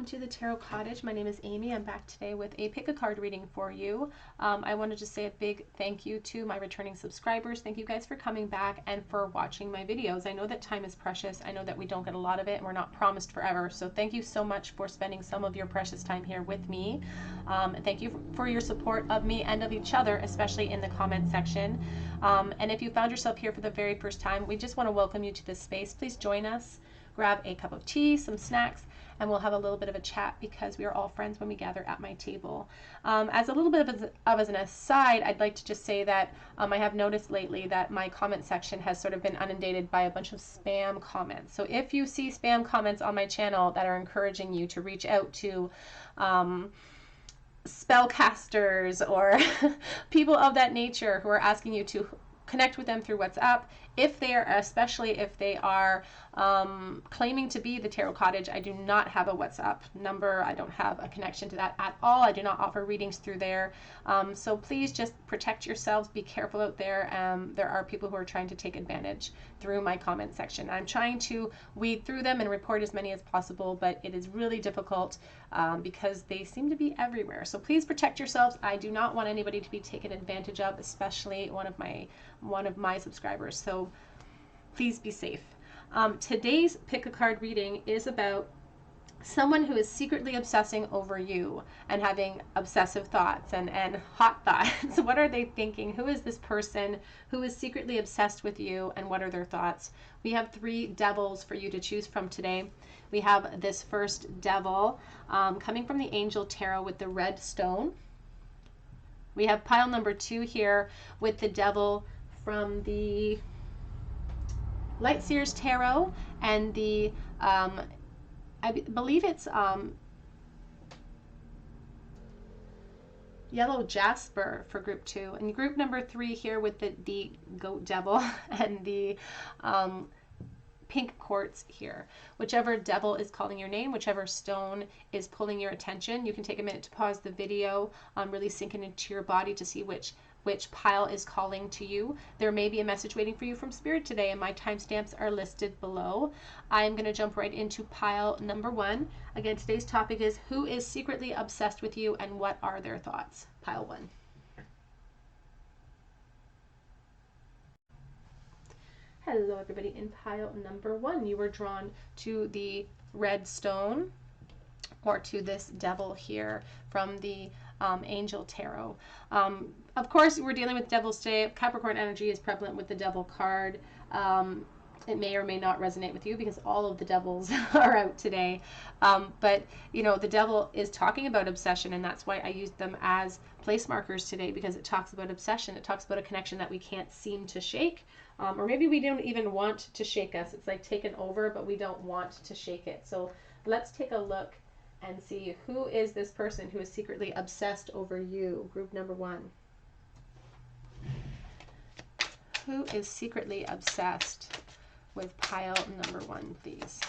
welcome to the Tarot Cottage. My name is Amy. I'm back today with a pick a card reading for you. I wanted to say a big thank you to my returning subscribers. Thank you guys for coming back and for watching my videos. I know that time is precious. I know that we don't get a lot of it and we're not promised forever. So thank you so much for spending some of your precious time here with me. And thank you for your support of me and of each other, especially in the comment section. And if you found yourself here for the very first time, we just want to welcome you to this space. Please join us. Grab a cup of tea, some snacks, and we'll have a little bit of a chat because we are all friends when we gather at my table. As a little bit of an aside, I'd like to just say that I have noticed lately that my comment section has sort of been inundated by a bunch of spam comments. So if you see spam comments on my channel that are encouraging you to reach out to spellcasters or people of that nature who are asking you to connect with them through WhatsApp, especially if they are claiming to be the Tarot Cottage, I do not have a WhatsApp number. I don't have a connection to that at all. I do not offer readings through there. So please just protect yourselves. Be careful out there. There are people who are trying to take advantage through my comment section. I'm trying to weed through them and report as many as possible, but it is really difficult because they seem to be everywhere. So please protect yourselves. I do not want anybody to be taken advantage of, especially one of my subscribers. So please be safe. Today's pick a card reading is about someone who is secretly obsessing over you and having obsessive thoughts and hot thoughts. What are they thinking? Who is this person who is secretly obsessed with you, and what are their thoughts? We have 3 devils for you to choose from today. We have this first devil coming from the Angel Tarot with the red stone. We have pile number 2 here with the devil from the Light Seers Tarot and the I believe it's yellow jasper for group 2, and group number 3 here with the goat devil and the pink quartz here. Whichever devil is calling your name, whichever stone is pulling your attention, you can take a minute to pause the video, really sink it into your body to see which pile is calling to you. There may be a message waiting for you from Spirit today, and my timestamps are listed below. I'm going to jump right into pile number 1. Again, today's topic is who is secretly obsessed with you and what are their thoughts? Pile 1. Hello everybody. In pile number 1, you were drawn to the red stone, or to this devil here from the Angel Tarot. Of course, we're dealing with devils today. Capricorn energy is prevalent with the devil card. It may or may not resonate with you because all of the devils are out today. But, you know, the devil is talking about obsession, and that's why I used them as place markers today, because it talks about obsession. It talks about a connection that we can't seem to shake. Or maybe we don't even want to shake us. It's like taken over, but we don't want to shake it. So let's take a look and see who is this person who is secretly obsessed over you. Group number 1. Who is secretly obsessed with pile number 1, please?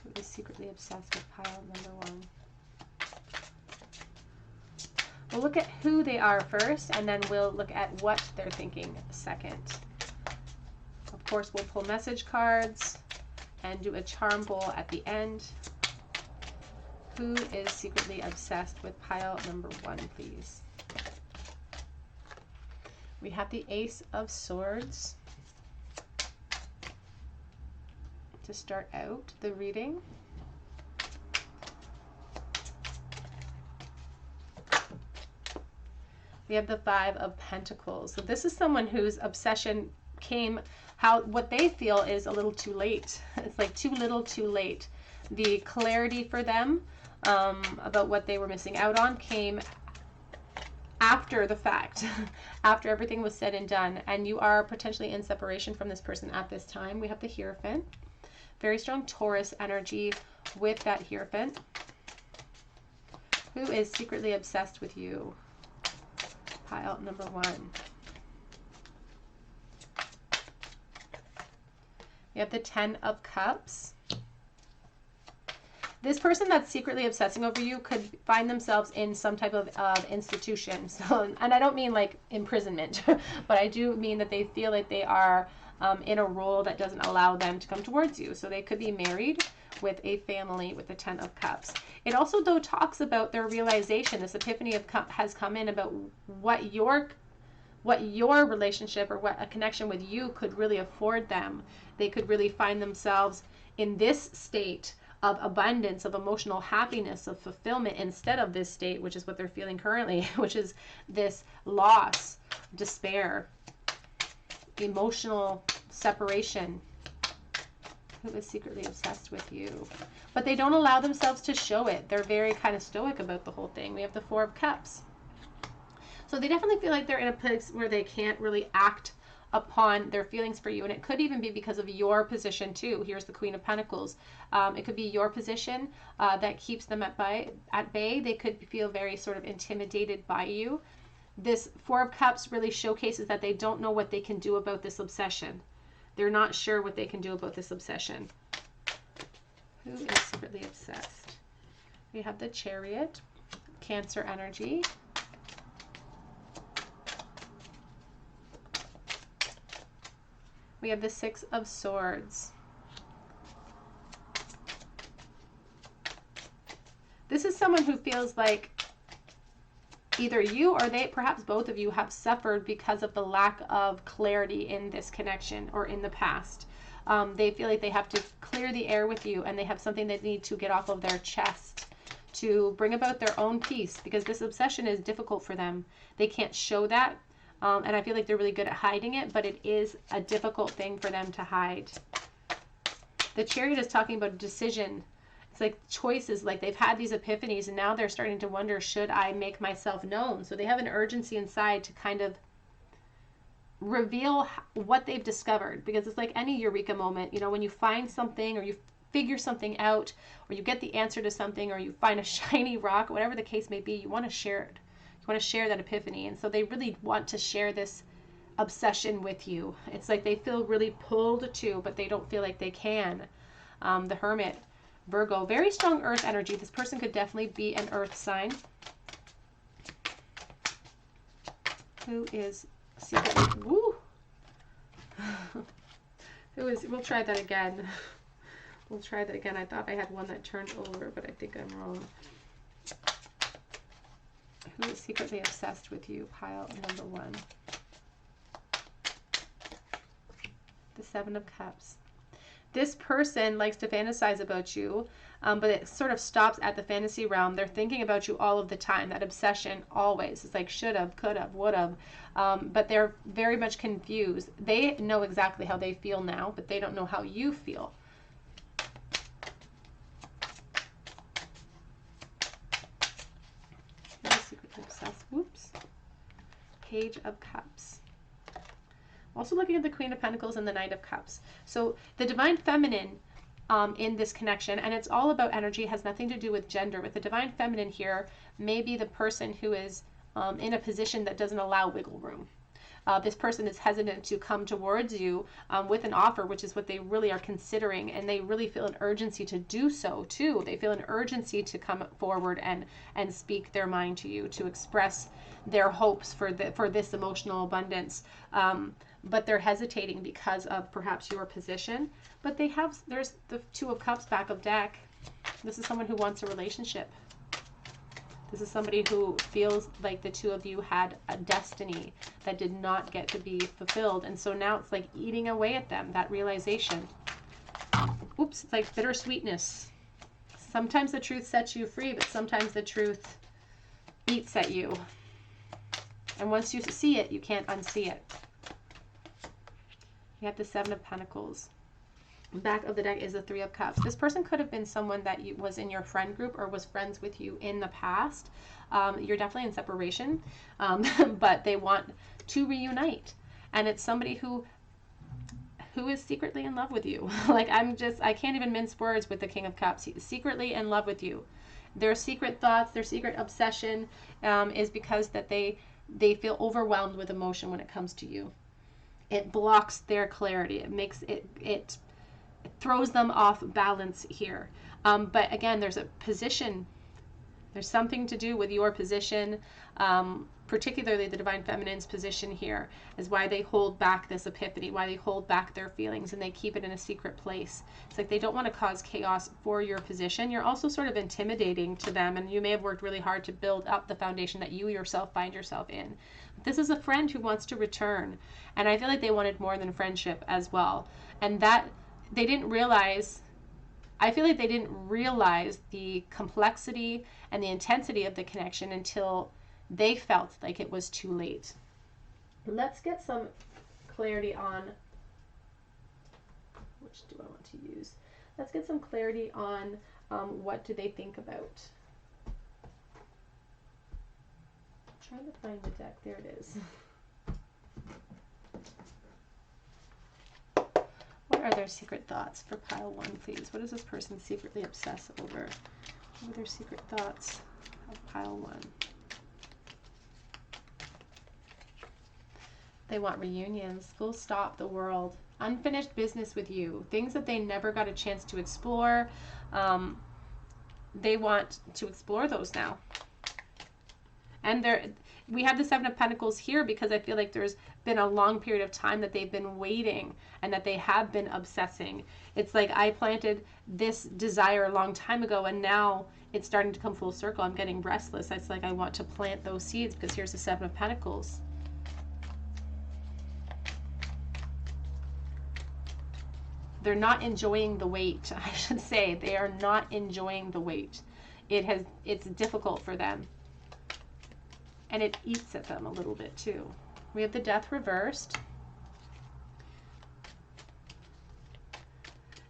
Who is secretly obsessed with pile number 1? We'll look at who they are first, and then we'll look at what they're thinking second. Of course, we'll pull message cards and do a charm bowl at the end. Who is secretly obsessed with pile number 1, please? We have the Ace of Swords to start out the reading. We have the 5 of Pentacles. So this is someone whose obsession came, what they feel is a little too late. It's like too little, too late. The clarity for them about what they were missing out on came after the fact, after everything was said and done, and you are potentially in separation from this person at this time. We have the Hierophant. Very strong Taurus energy with that Hierophant. Who is secretly obsessed with you? Pile number 1. We have the 10 of Cups. This person that's secretly obsessing over you could find themselves in some type of institution. So, and I don't mean like imprisonment, but I do mean that they feel like they are in a role that doesn't allow them to come towards you. So they could be married, with a family with the 10 of Cups. It also, though, talks about their realization. This epiphany has come in about what your relationship or what a connection with you could really afford them. They could really find themselves in this state of abundance, of emotional happiness, of fulfillment, instead of this state, which is what they're feeling currently, which is this loss, despair, emotional separation. Who is secretly obsessed with you? But they don't allow themselves to show it. They're very kind of stoic about the whole thing. We have the 4 of Cups. So they definitely feel like they're in a place where they can't really act upon their feelings for you. And it could even be because of your position too. Here's the Queen of Pentacles. It could be your position that keeps them at bay. They could feel very sort of intimidated by you. This 4 of Cups really showcases that they don't know what they can do about this obsession. They're not sure what they can do about this obsession. Who is secretly obsessed? We have the Chariot, Cancer energy. We have the 6 of Swords. This is someone who feels like either you or they, perhaps both of you, have suffered because of the lack of clarity in this connection or in the past. They feel like they have to clear the air with you, and they have something they need to get off of their chest to bring about their own peace, because this obsession is difficult for them. They can't show that. And I feel like they're really good at hiding it, but it is a difficult thing for them to hide. The Chariot is talking about a decision. It's like choices, like they've had these epiphanies and now they're starting to wonder, should I make myself known? So they have an urgency inside to kind of reveal what they've discovered, because it's like any eureka moment, you know, when you find something or you figure something out or you get the answer to something or you find a shiny rock, whatever the case may be, you want to share it. You want to share that epiphany. And so they really want to share this obsession with you. It's like they feel really pulled to, but they don't feel like they can. The Hermit, Virgo, very strong earth energy. This person could definitely be an earth sign. Who is secretly, woo. Who is, we'll try that again. We'll try that again. I thought I had one that turned over, but I think I'm wrong. Who is secretly obsessed with you? Pile number 1. The 7 of Cups. This person likes to fantasize about you, but it sort of stops at the fantasy realm. They're thinking about you all of the time. That obsession always. It's like should have, could have, would have. But they're very much confused. They know exactly how they feel now, but they don't know how you feel. Obsessed. Whoops. Page of Cups. Also looking at the Queen of Pentacles and the Knight of Cups. So the Divine Feminine in this connection, and it's all about energy, has nothing to do with gender. With the Divine Feminine here, maybe the person who is in a position that doesn't allow wiggle room. This person is hesitant to come towards you with an offer, which is what they really are considering, and they really feel an urgency to do so too. They feel an urgency to come forward and speak their mind to you, to express their hopes for this emotional abundance. But they're hesitating because of perhaps your position. But there's the 2 of Cups back of deck. This is someone who wants a relationship. This is somebody who feels like the 2 of you had a destiny that did not get to be fulfilled. And so now it's like eating away at them, that realization. Oops, it's like bittersweetness. Sometimes the truth sets you free, but sometimes the truth eats at you. And once you see it, you can't unsee it. You have the 7 of Pentacles. Back of the deck is the 3 of Cups. This person could have been someone that was in your friend group or was friends with you in the past. You're definitely in separation, but they want to reunite. And it's somebody who is secretly in love with you. Like I can't even mince words with the King of Cups. He's secretly in love with you. Their secret thoughts, their secret obsession is because that they feel overwhelmed with emotion when it comes to you. It blocks their clarity. It makes it throws them off balance here. But again, there's a position There's something to do with your position, particularly the Divine Feminine's position here, is why they hold back this epiphany, why they hold back their feelings and they keep it in a secret place. It's like they don't want to cause chaos for your position. You're also sort of intimidating to them, and you may have worked really hard to build up the foundation that you yourself find yourself in. But this is a friend who wants to return, and I feel like they wanted more than friendship as well. And that they didn't realize, I feel like they didn't realize the complexity and the intensity of the connection until they felt like it was too late. Let's get some clarity on, which do I want to use? Let's get some clarity on what do they think about. I'm trying to find the deck. There it is. What are their secret thoughts for pile 1, please? What does this person secretly obsess over? What are their secret thoughts of pile 1? They want reunions, full stop, the world, unfinished business with you, things that they never got a chance to explore. They want to explore those now. And we have the Seven of Pentacles here because I feel like there's been a long period of time that they've been waiting and that they have been obsessing. It's like I planted this desire a long time ago and now it's starting to come full circle. I'm getting restless. It's like I want to plant those seeds because here's the Seven of Pentacles. They're not enjoying the wait, I should say. They are not enjoying the wait. It's difficult for them. And it eats at them a little bit too. We have the Death reversed.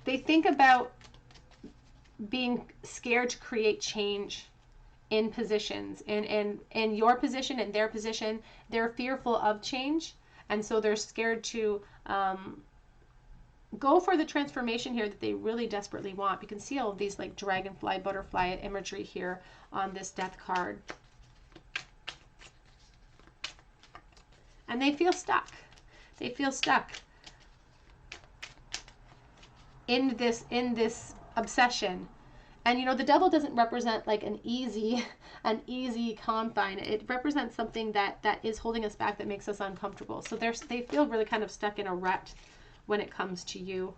They think about being scared to create change in positions. In your position, in their position, they're fearful of change. And so they're scared to go for the transformation here that they really desperately want. You can see all of these like dragonfly, butterfly imagery here on this Death card. And they feel stuck. They feel stuck in this obsession. And you know, the Devil doesn't represent like an easy confine. It represents something that is holding us back, that makes us uncomfortable. So they feel really kind of stuck in a rut when it comes to you.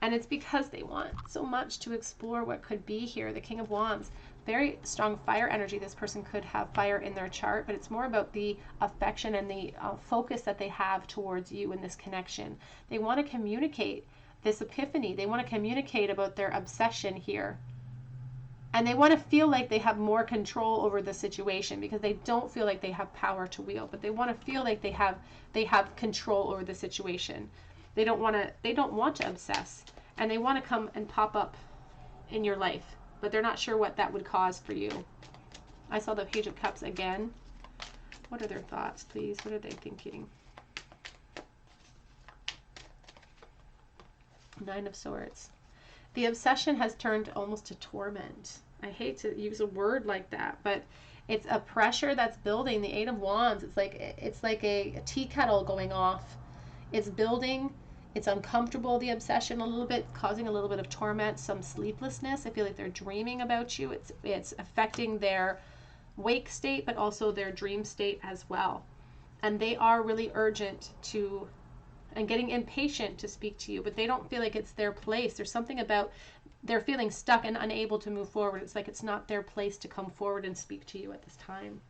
And it's because they want so much to explore what could be here. The King of Wands, very strong fire energy. This person could have fire in their chart, but it's more about the affection and the focus that they have towards you in this connection. They want to communicate this epiphany. They want to communicate about their obsession here. And they want to feel like they have more control over the situation because they don't feel like they have power to wield, but they want to feel like they have control over the situation. They don't want to obsess, and they want to come and pop up in your life, but they're not sure what that would cause for you. I saw the Page of Cups again. What are their thoughts, please? What are they thinking? Nine of Swords. The obsession has turned almost to torment. I hate to use a word like that, but it's a pressure that's building. The Eight of Wands, it's like a tea kettle going off. It's building. It's uncomfortable, the obsession, a little bit, causing a little bit of torment, some sleeplessness. I feel like they're dreaming about you. It's affecting their wake state, but also their dream state as well. And they are really urgent to, and getting impatient to speak to you, but they don't feel like it's their place. There's something about, they're feeling stuck and unable to move forward. It's like it's not their place to come forward and speak to you at this time.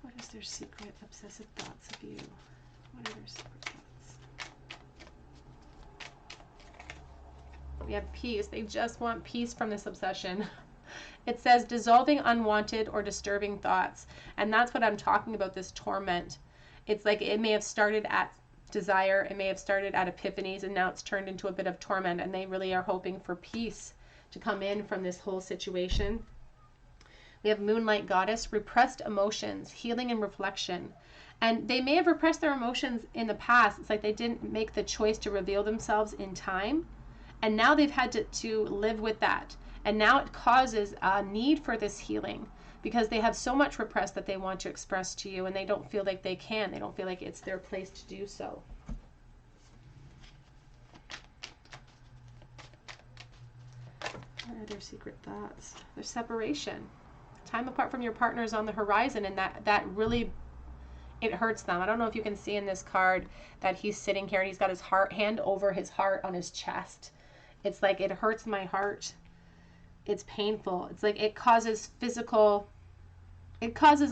What is their secret obsessive thoughts of you? What are their secret thoughts? We have peace. They just want peace from this obsession. It says dissolving unwanted or disturbing thoughts. And that's what I'm talking about, this torment. It's like it may have started at desire, it may have started at epiphanies, and now it's turned into a bit of torment, and they really are hoping for peace to come in from this whole situation. We have Moonlight Goddess, repressed emotions, healing and reflection. And they may have repressed their emotions in the past. It's like they didn't make the choice to reveal themselves in time. And now they've had to live with that. And now it causes a need for this healing because they have so much repressed that they want to express to you, and they don't feel like they can. They don't feel like it's their place to do so. What are their secret thoughts? Their separation. Time apart from your partner is on the horizon, and that really, it hurts them. I don't know if you can see in this card that he's sitting here and he's got his hand over his heart on his chest. It's like, it hurts my heart. It's painful. It's like it causes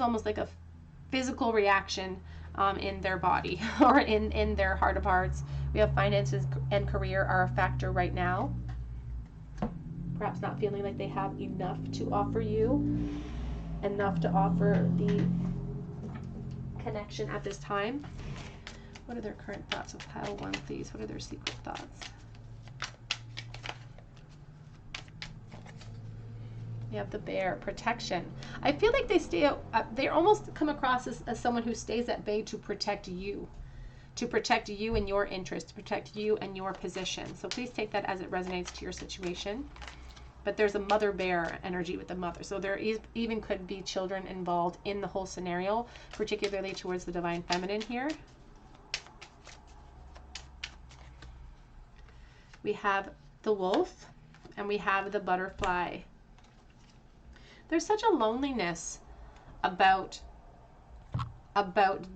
almost like a physical reaction in their body or in their heart of hearts. We have finances and career are a factor right now. Perhaps not feeling like they have enough to offer you, enough to offer the connection at this time. What are their current thoughts of pile 1, please? What are their secret thoughts? You have the bear, protection. I feel like they almost come across as someone who stays at bay to protect you and your interest, to protect you and your position. So please take that as it resonates to your situation. But there's a mother bear energy with the mother. So there even could be children involved in the whole scenario, particularly towards the divine feminine here. We have the wolf and we have the butterfly. There's such a loneliness about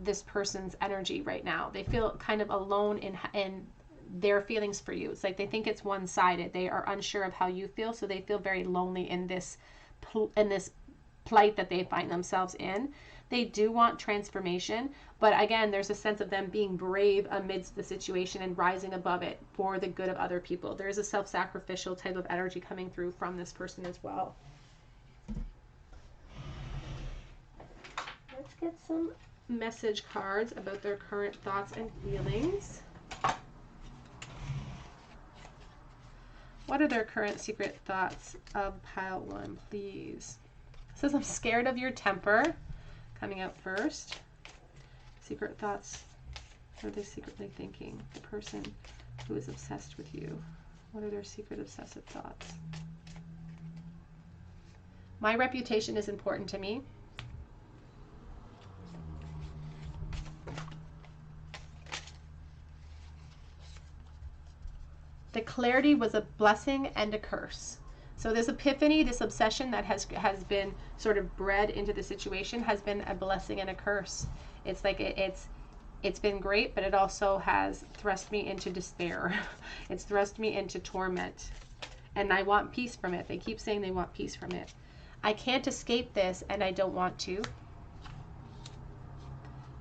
this person's energy right now. They feel kind of alone in their feelings for you. It's like they think it's one-sided. They are unsure of how you feel, so they feel very lonely in this plight that they find themselves in. They do want transformation, but again, there's a sense of them being brave amidst the situation and rising above it for the good of other people. There is a self-sacrificial type of energy coming through from this person as well. Let's get some message cards about their current thoughts and feelings. What are their current secret thoughts of pile 1, please? It says, I'm scared of your temper. Coming out first. Secret thoughts. What are they secretly thinking? The person who is obsessed with you. What are their secret obsessive thoughts? My reputation is important to me. The clarity was a blessing and a curse. So this epiphany, this obsession that has been sort of bred into the situation has been a blessing and a curse. It's like it's been great, but it also has thrust me into despair. It's thrust me into torment. And I want peace from it. They keep saying they want peace from it. I can't escape this and I don't want to.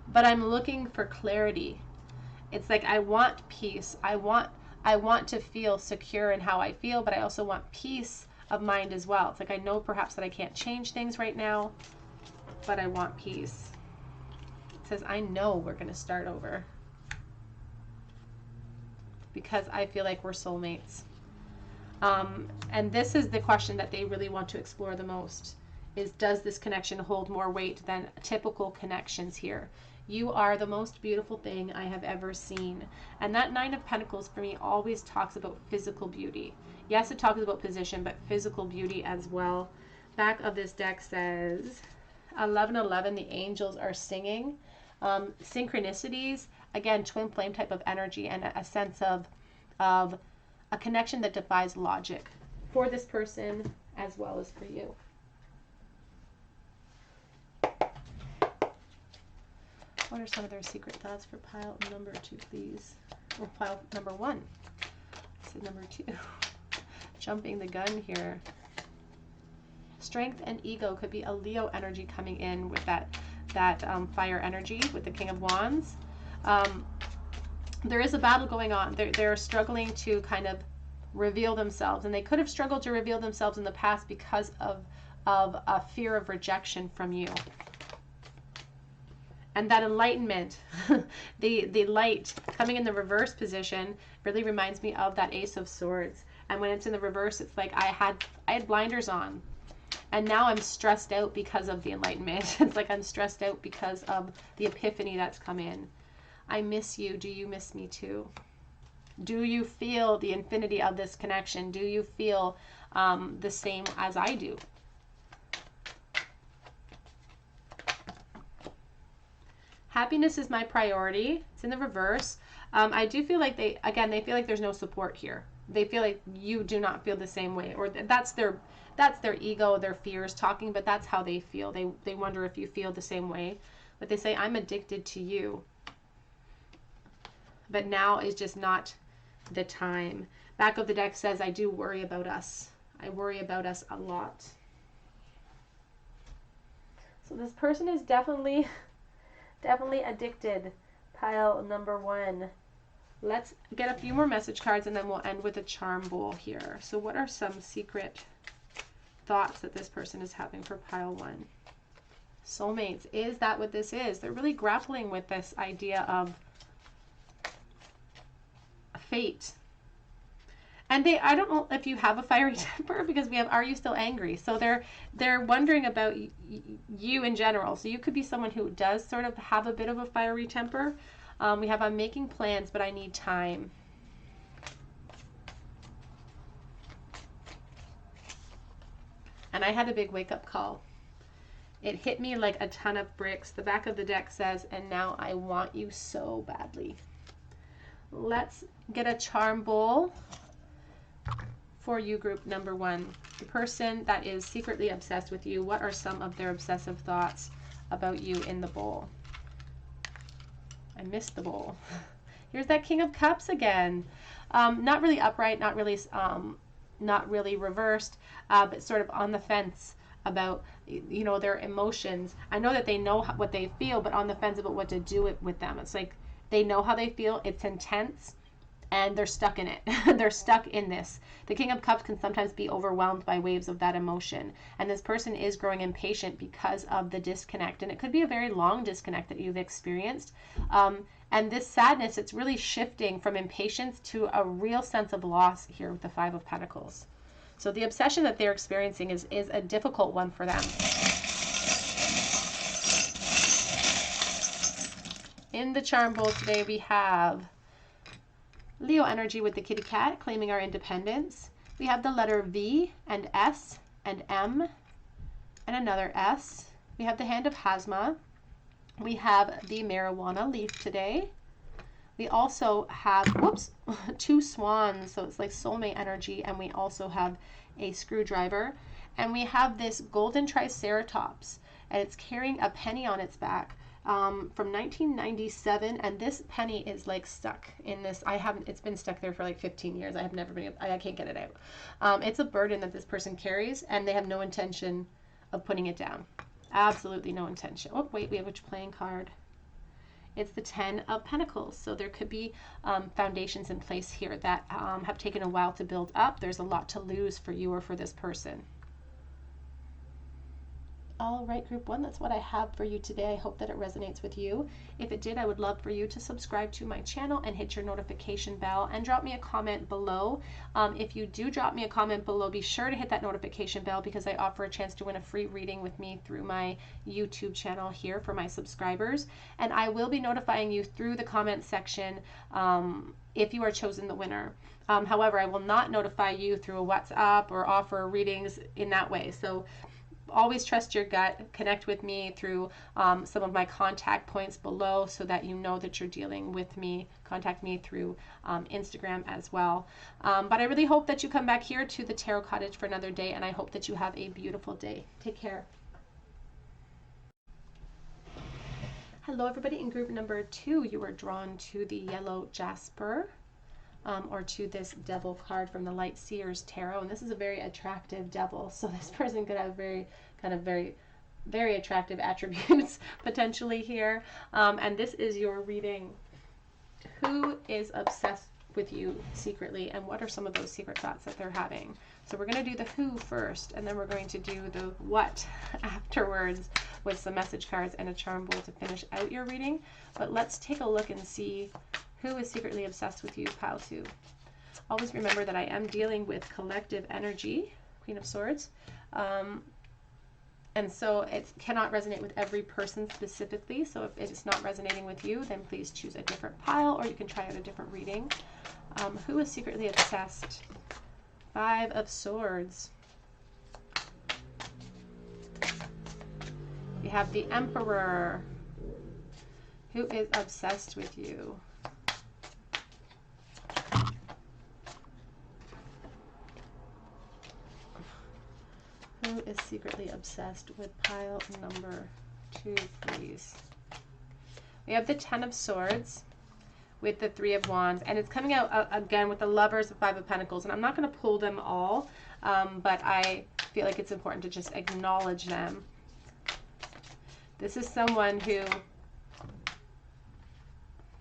But I'm looking for clarity. It's like I want peace. I want to feel secure in how I feel, but I also want peace of mind as well. It's like I know perhaps that I can't change things right now, but I want peace. It says, I know we're going to start over because I feel like we're soulmates. And this is the question that they really want to explore the most, is does this connection hold more weight than typical connections here? You are the most beautiful thing I have ever seen. And that 9 of Pentacles for me always talks about physical beauty. Yes, it talks about position, but physical beauty as well. Back of this deck says 1111, the angels are singing. Synchronicities, again, twin flame type of energy and a sense of a connection that defies logic for this person as well as for you. What are some of their secret thoughts for pile number 2, please? Or pile number 1. So number 2. Jumping the gun here. Strength and ego could be a Leo energy coming in with that fire energy with the King of Wands. There is a battle going on. They're struggling to kind of reveal themselves, and they could have struggled to reveal themselves in the past because of a fear of rejection from you. And that enlightenment, the light coming in the reverse position really reminds me of that Ace of Swords. And when it's in the reverse, it's like I had blinders on. And now I'm stressed out because of the enlightenment. It's like I'm stressed out because of the epiphany that's come in. I miss you. Do you miss me too? Do you feel the infinity of this connection? Do you feel the same as I do? Happiness is my priority. It's in the reverse. I do feel like they feel like there's no support here. they feel like you do not feel the same way, or that's their ego, their fears talking, but that's how they feel. They wonder if you feel the same way. But they say, I'm addicted to you. But now is just not the time. Back of the deck says, I do worry about us. I worry about us a lot. So this person is definitely addicted. Pile number 1. Let's get a few more message cards and then we'll end with a charm bowl here. So what are some secret thoughts that this person is having for pile 1? Soulmates. Is that what this is? They're really grappling with this idea of fate. And I don't know if you have a fiery temper, because we have, are you still angry? So they're wondering about you in general. So you could be someone who does sort of have a bit of a fiery temper. We have, I'm making plans, but I need time. And I had a big wake-up call. It hit me like a ton of bricks. The back of the deck says, and now I want you so badly. Let's get a charm bowl for you, group number 1. The person that is secretly obsessed with you, what are some of their obsessive thoughts about you in the bowl? I missed the bowl. Here's that King of Cups again. Not really upright, not really reversed, but sort of on the fence about, you know, their emotions. I know that they know what they feel, but on the fence about what to do with them. It's like they know how they feel. It's intense. And they're stuck in it. They're stuck in this. The King of Cups can sometimes be overwhelmed by waves of that emotion. And this person is growing impatient because of the disconnect. And it could be a very long disconnect that you've experienced. And this sadness, it's really shifting from impatience to a real sense of loss here with the 5 of Pentacles. So the obsession that they're experiencing is a difficult one for them. In the charm bowl today, we have Leo energy with the kitty cat, claiming our independence. We have the letter V and S and M and another S. We have the hand of Hasma. We have the marijuana leaf today. We also have, whoops, 2 swans. So it's like soulmate energy. And we also have a screwdriver. And we have this golden triceratops. And it's carrying a penny on its back. From 1997, and this penny is like stuck in this. It's been stuck there for like 15 years. I can't get it out. It's a burden that this person carries, and they have no intention of putting it down. Absolutely no intention. Oh, wait, we have a playing card. It's the 10 of Pentacles. So there could be foundations in place here that have taken a while to build up. There's a lot to lose for you or for this person. All right, group 1, that's what I have for you today. I hope that it resonates with you. If it did, I would love for you to subscribe to my channel and hit your notification bell and drop me a comment below. If you do drop me a comment below, be sure to hit that notification bell, because I offer a chance to win a free reading with me through my YouTube channel here for my subscribers. And I will be notifying you through the comment section if you are chosen the winner. However, I will not notify you through a WhatsApp or offer readings in that way. So always trust your gut. Connect with me through some of my contact points below so that you know that you're dealing with me. Contact me through Instagram as well. But I really hope that you come back here to the Tarot Cottage for another day, and I hope that you have a beautiful day. Take care. Hello, everybody. In group number 2, you are drawn to the yellow jasper. Or to this devil card from the Light Seers Tarot. And this is a very attractive devil. So this person could have very attractive attributes potentially here. And this is your reading. Who is obsessed with you secretly, and what are some of those secret thoughts that they're having? So we're going to do the who first, and then we're going to do the what afterwards with some message cards and a charm bowl to finish out your reading. But let's take a look and see who is secretly obsessed with you, pile 2. Always remember that I am dealing with collective energy, Queen of Swords. And so it cannot resonate with every person specifically. So if it's not resonating with you, then please choose a different pile, or you can try out a different reading. Who is secretly obsessed? 5 of Swords. We have the Emperor. Who is obsessed with you? Who is secretly obsessed with pile number 2, please? We have the 10 of Swords with the 3 of Wands, and it's coming out again with the Lovers, the 5 of Pentacles, and I'm not going to pull them all, but I feel like it's important to just acknowledge them. This is someone who,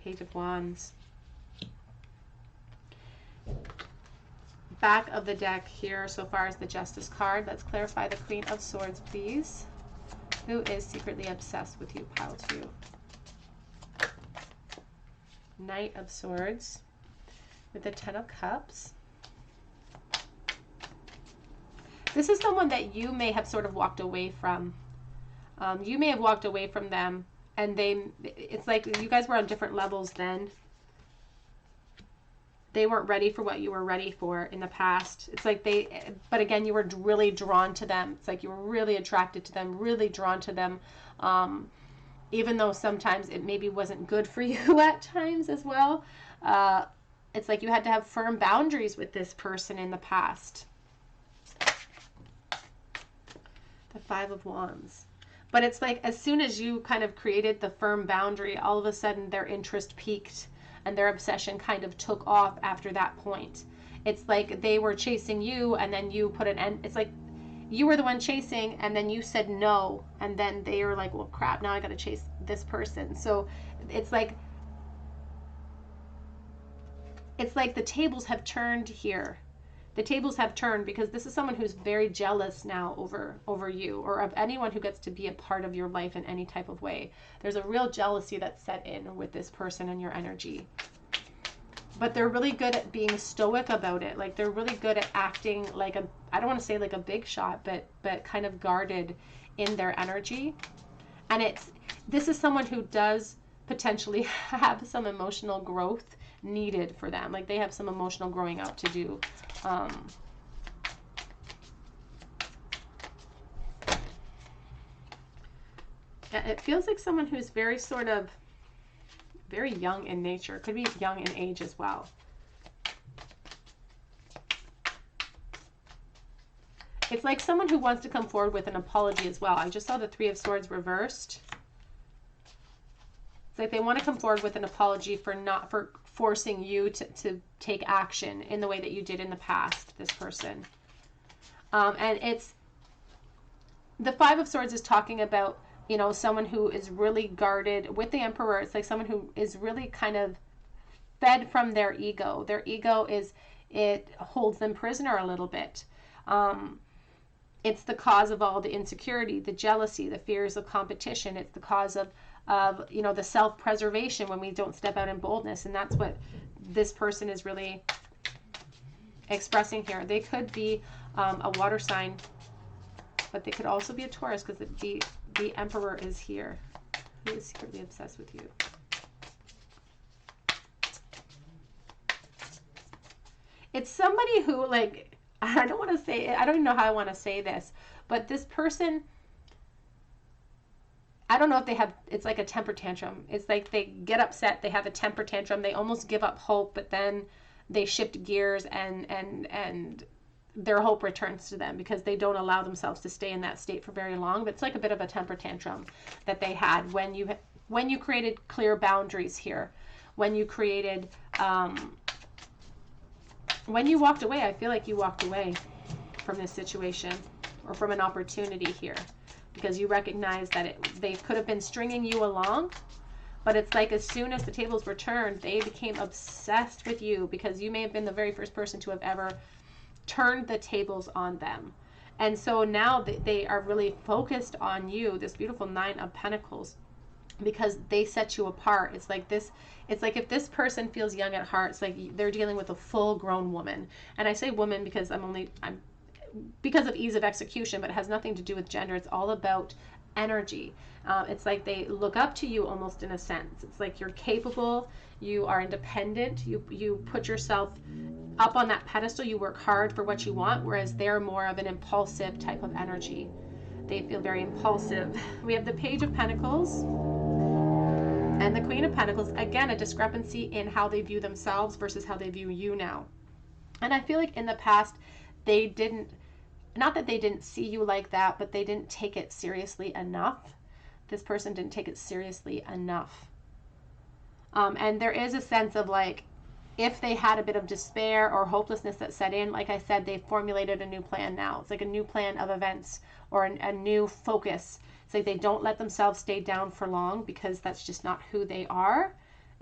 Page of Wands. Back of the deck here so far as the Justice card. Let's clarify the Queen of Swords, please. Who is secretly obsessed with you, pile 2? Knight of Swords with the 10 of Cups. This is someone that you may have sort of walked away from. You may have walked away from them, and it's like you guys were on different levels then. They weren't ready for what you were ready for in the past. It's like but again, you were really drawn to them. It's like you were really attracted to them, really drawn to them. Even though sometimes it maybe wasn't good for you at times as well. It's like you had to have firm boundaries with this person in the past. The 5 of Wands. But it's like as soon as you kind of created the firm boundary, all of a sudden their interest peaked and their obsession kind of took off after that point. It's like they were chasing you and then you put an end. It's like you were the one chasing and then you said no, and then they were like, well, crap, now I got to chase this person. So it's like the tables have turned here. The tables have turned because this is someone who's very jealous now over you, or of anyone who gets to be a part of your life in any type of way. There's a real jealousy that's set in with this person and your energy. But they're really good at being stoic about it. Like they're really good at acting like I don't want to say like a big shot, but kind of guarded in their energy. And this is someone who does potentially have some emotional growth needed for them. Like they have some emotional growing up to do. It feels like someone who's very young in nature. Could be young in age as well. It's like someone who wants to come forward with an apology as well. I just saw the 3 of Swords reversed. It's like they want to come forward with an apology for forcing you to take action in the way that you did in the past, this person. And it's the 5 of Swords is talking about, you know, someone who is really guarded with the Emperor. It's like someone who is really kind of fed from their ego. Their ego it holds them prisoner a little bit. It's the cause of all the insecurity, the jealousy, the fears of competition. It's the cause of you know, the self-preservation when we don't step out in boldness. And that's what this person is really expressing here. They could be a water sign, but they could also be a Taurus because the Emperor is here. Who is secretly obsessed with you? It's somebody who, like, I don't want to say, I don't even know how I want to say this, but this person, I don't know if they have, it's like a temper tantrum. It's like they get upset, they have a temper tantrum, they almost give up hope, but then they shift gears and their hope returns to them because they don't allow themselves to stay in that state for very long. But it's like a bit of a temper tantrum that they had when you created clear boundaries here, when you created, when you walked away. I feel like you walked away from this situation or from an opportunity here, because you recognize that they could have been stringing you along, but it's like as soon as the tables were turned, they became obsessed with you because you may have been the very first person to have ever turned the tables on them. And so now they are really focused on you, this beautiful 9 of Pentacles, because they set you apart. It's like if this person feels young at heart, it's like they're dealing with a full-grown woman. And I say woman because I'm because of ease of execution, but it has nothing to do with gender. It's all about energy. It's like they look up to you almost in a sense. It's like you're capable, you are independent, you put yourself up on that pedestal, you work hard for what you want, whereas they're more of an impulsive type of energy. They feel very impulsive. We have the Page of Pentacles and the Queen of Pentacles. Again, a discrepancy in how they view themselves versus how they view you now. And I feel like in the past, they didn't not that they didn't see you like that, but they didn't take it seriously enough. This person didn't take it seriously enough. And there is a sense of like, if they had a bit of despair or hopelessness that set in, like I said, they've formulated a new plan now. It's like a new plan of events or a new focus. It's like they don't let themselves stay down for long because that's just not who they are.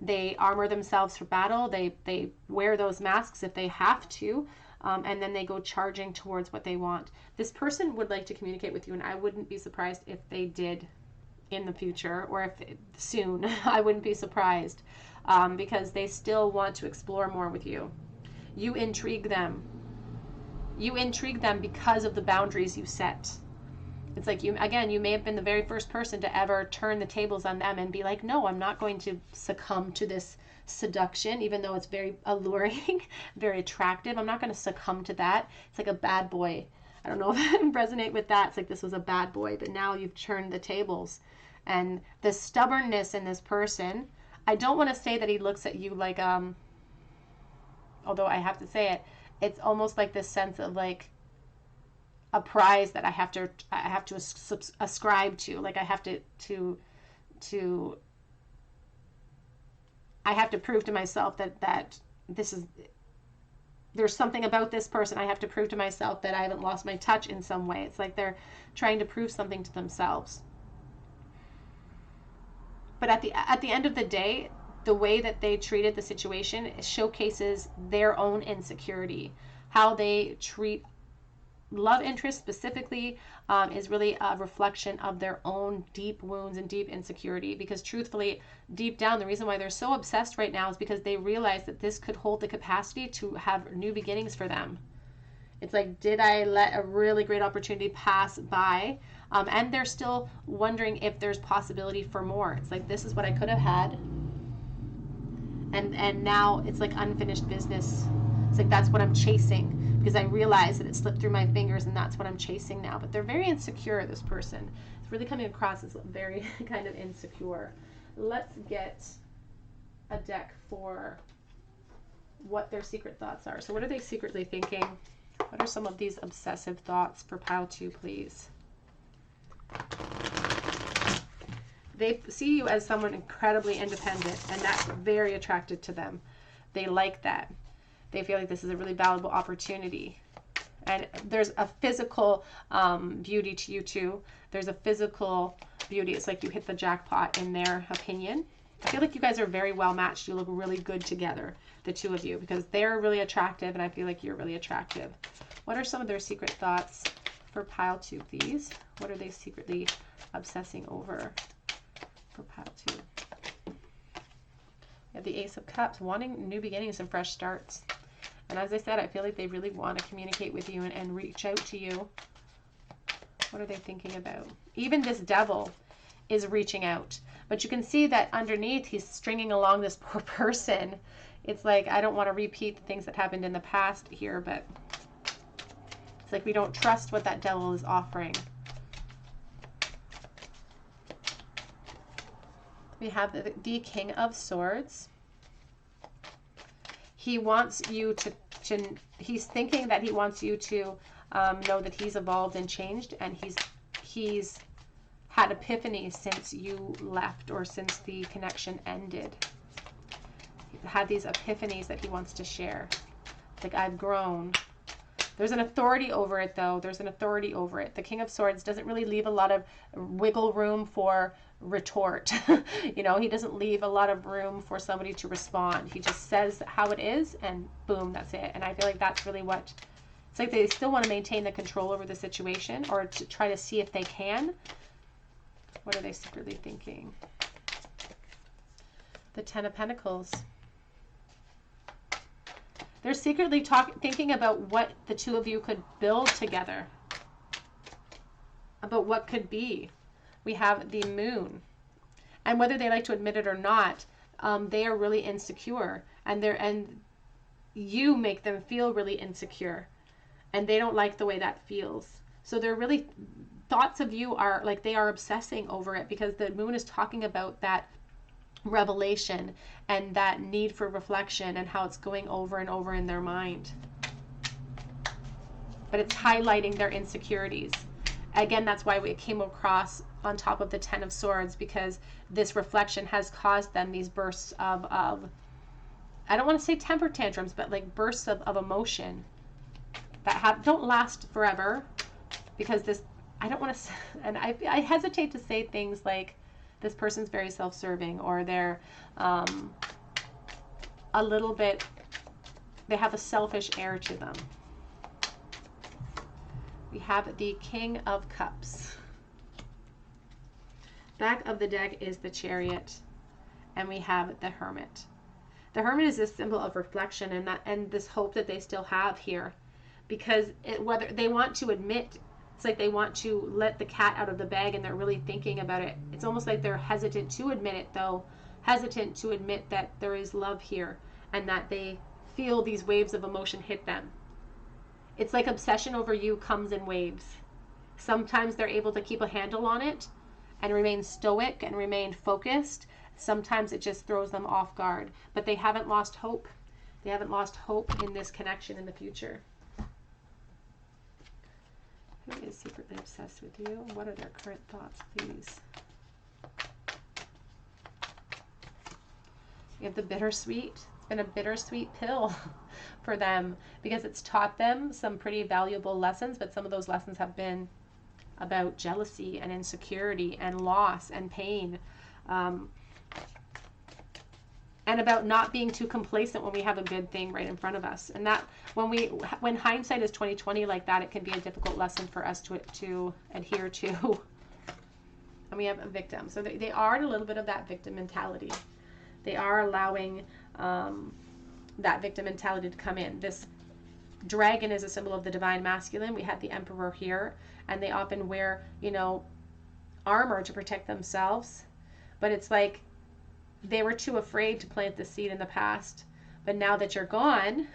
They armor themselves for battle. They wear those masks if they have to, and then they go charging towards what they want. This person would like to communicate with you, and I wouldn't be surprised if they did in the future, or if soon. I wouldn't be surprised, because they still want to explore more with you. You intrigue them. You intrigue them because of the boundaries you set. It's like, you may have been the very first person to ever turn the tables on them and be like, no, I'm not going to succumb to this seduction, even though it's very alluring, very attractive. I'm not going to succumb to that. It's like a bad boy. I don't know if I resonate with that. It's like, this was a bad boy, but now you've turned the tables. And the stubbornness in this person, I don't want to say that he looks at you like, although I have to say it, it's almost like this sense of like a prize that I have to ascribe to. Like I have to prove to myself that this is, there's something about this person. I have to prove to myself that I haven't lost my touch in some way. It's like they're trying to prove something to themselves. But at the end of the day, the way that they treated the situation showcases their own insecurity. How they treat love interest specifically is really a reflection of their own deep wounds and deep insecurity. Because truthfully, deep down, the reason why they're so obsessed right now is because they realize that this could hold the capacity to have new beginnings for them. It's like, did I let a really great opportunity pass by? And they're still wondering if there's possibility for more. It's like, this is what I could have had. And now it's like unfinished business. It's like, that's what I'm chasing, because I realize that it slipped through my fingers, and that's what I'm chasing now. But they're very insecure, this person. It's really coming across as very kind of insecure. Let's get a deck for what their secret thoughts are. So what are they secretly thinking? What are some of these obsessive thoughts for pile 2, please? They see you as someone incredibly independent, and that's very attractive to them. They like that. They feel like this is a really valuable opportunity. And there's a physical beauty to you too. There's a physical beauty. It's like you hit the jackpot in their opinion. I feel like you guys are very well matched. You look really good together, the two of you, because they're really attractive, and I feel like you're really attractive. What are some of their secret thoughts for pile 2, please? What are they secretly obsessing over for pile 2? We have the Ace of Cups, wanting new beginnings and fresh starts. And as I said, I feel like they really want to communicate with you and reach out to you. What are they thinking about? Even this Devil is reaching out. But you can see that underneath, he's stringing along this poor person. It's like, I don't want to repeat the things that happened in the past here, but it's like we don't trust what that Devil is offering. We have the King of Swords. He wants you to he's thinking that he wants you to know that he's evolved and changed, and he's had epiphany since you left, or since the connection ended. He had these epiphanies that he wants to share. Like, I've grown. There's an authority over it, though. There's an authority over it. The King of Swords doesn't really leave a lot of wiggle room for retort. You know, he doesn't leave a lot of room for somebody to respond. He just says how it is, and boom, that's it. And I feel like that's really what, it's like they still want to maintain the control over the situation, or to try to see if they can. What are they secretly thinking? The Ten of Pentacles. They're secretly thinking about what the two of you could build together, about what could be. We have the Moon, and whether they like to admit it or not, they are really insecure, and you make them feel really insecure, and they don't like the way that feels. So they're really, thoughts of you are like, they are obsessing over it, because the Moon is talking about that revelation and that need for reflection, and how it's going over and over in their mind. but it's highlighting their insecurities. Again, that's why we came across on top of the Ten of Swords, because this reflection has caused them these bursts of I don't want to say temper tantrums, but like bursts of emotion that don't last forever, because this, I don't want to, and I hesitate to say things like this person's very self-serving, or they're a little bit, they have a selfish air to them. We have the King of Cups. Back of the deck is the Chariot, and we have the Hermit. The Hermit is a symbol of reflection and this hope that they still have here, because whether they want to admit, it's like they want to let the cat out of the bag and they're really thinking about it. It's almost like they're hesitant to admit it, though, hesitant to admit that there is love here and that they feel these waves of emotion hit them. It's like obsession over you comes in waves. Sometimes they're able to keep a handle on it and remain stoic and remain focused. Sometimes it just throws them off guard, but they haven't lost hope. They haven't lost hope in this connection in the future. Who is secretly obsessed with you? What are their current thoughts, please? We have the bittersweet. It's been a bittersweet pill for them, because it's taught them some pretty valuable lessons, but some of those lessons have been about jealousy and insecurity and loss and pain, and about not being too complacent when we have a good thing right in front of us. And that when hindsight is 20/20 like that, it can be a difficult lesson for us to adhere to. And we have a victim. So they are in a little bit of that victim mentality. They are allowing that victim mentality to come in. This dragon is a symbol of the divine masculine. We have the Emperor here, and they often wear, armor to protect themselves. But it's like they were too afraid to plant the seed in the past. But now that you're gone,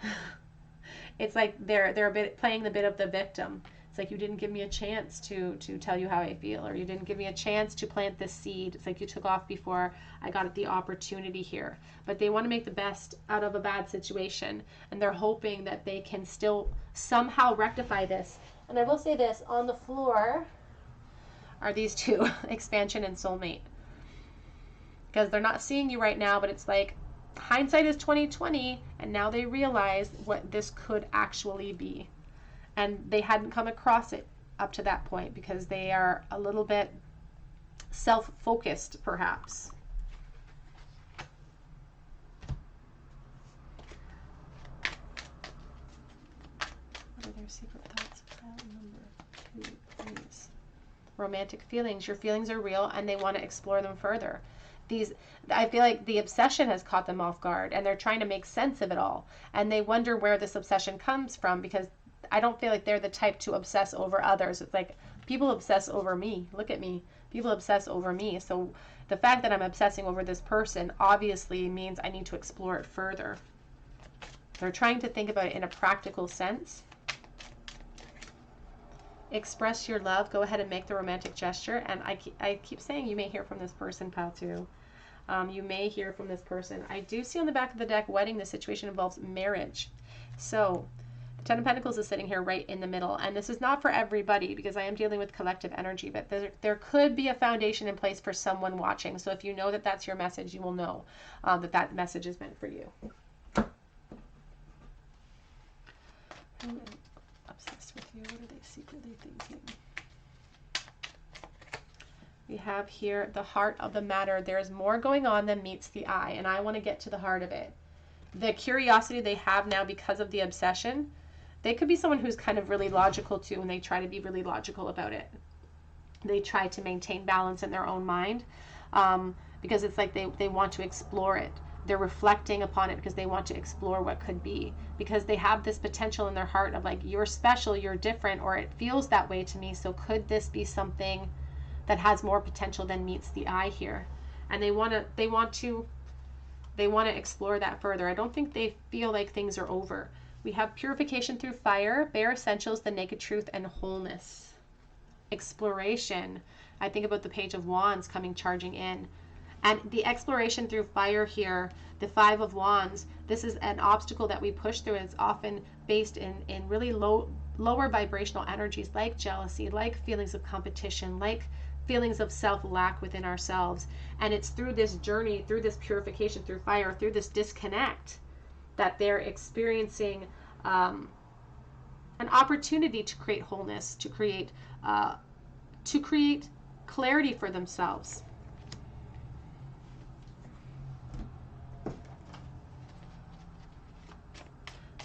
it's like they're a bit playing the bit of the victim. It's like, you didn't give me a chance to tell you how I feel, or you didn't give me a chance to plant this seed. It's like you took off before I got the opportunity here. But they want to make the best out of a bad situation, and they're hoping that they can still somehow rectify this. And I will say this, on the floor are these two, expansion and soulmate. Because they're not seeing you right now, but it's like hindsight is 20/20, and now they realize what this could actually be. And they hadn't come across it up to that point because they are a little bit self-focused, perhaps. What are their secret thoughts? Number 2, please. Romantic feelings. Your feelings are real, and they want to explore them further. I feel like the obsession has caught them off guard, and they're trying to make sense of it all. And they wonder where this obsession comes from, because I don't feel like they're the type to obsess over others. It's like, people obsess over me. Look at me. People obsess over me. So the fact that I'm obsessing over this person obviously means I need to explore it further. They're trying to think about it in a practical sense. Express your love. Go ahead and make the romantic gesture. And I keep saying you may hear from this person, pal, too. You may hear from this person. I do see on the back of the deck, wedding. The situation involves marriage. So the Ten of Pentacles is sitting here right in the middle. And this is not for everybody, because I am dealing with collective energy. But there could be a foundation in place for someone watching. So if you know that that's your message, you will know that message is meant for you. I'm obsessed with you. What are they secretly thinking? We have here the heart of the matter. There's more going on than meets the eye, and I want to get to the heart of it. The curiosity they have now because of the obsession, they could be someone who's kind of really logical too, and they try to be really logical about it. They try to maintain balance in their own mind, because it's like they want to explore it. They're reflecting upon it because they want to explore what could be, because they have this potential in their heart of like, you're special, you're different, or it feels that way to me. So could this be something that has more potential than meets the eye here? And they want to explore that further. I don't think they feel like things are over. We have purification through fire, bare essentials, the naked truth, and wholeness. Exploration. I think about the Page of Wands coming charging in. And the exploration through fire here, the Five of Wands, this is an obstacle that we push through, and it's often based in really low lower vibrational energies like jealousy, like feelings of competition, like feelings of self-lack within ourselves. And it's through this journey, through this purification, through fire, through this disconnect, that they're experiencing an opportunity to create wholeness, to create clarity for themselves.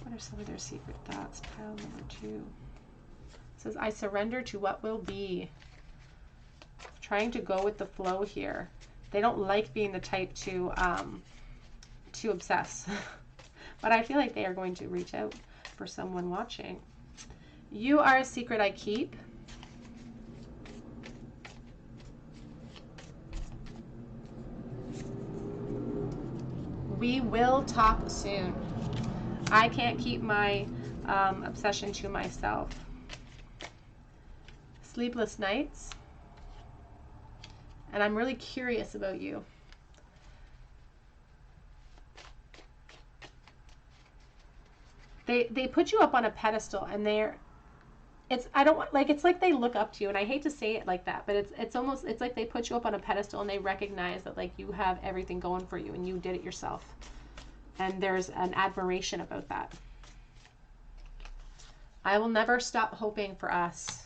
What are some of their secret thoughts? Pile number 2. It says, I surrender to what will be. Trying to go with the flow here. They don't like being the type to obsess. But I feel like they are going to reach out for someone watching. You are a secret I keep. We will talk soon. I can't keep my obsession to myself. Sleepless nights. And I'm really curious about you. They put you up on a pedestal, and it's like they look up to you, and I hate to say it like that, but it's like they put you up on a pedestal and they recognize that like you have everything going for you and you did it yourself. And there's an admiration about that. I will never stop hoping for us,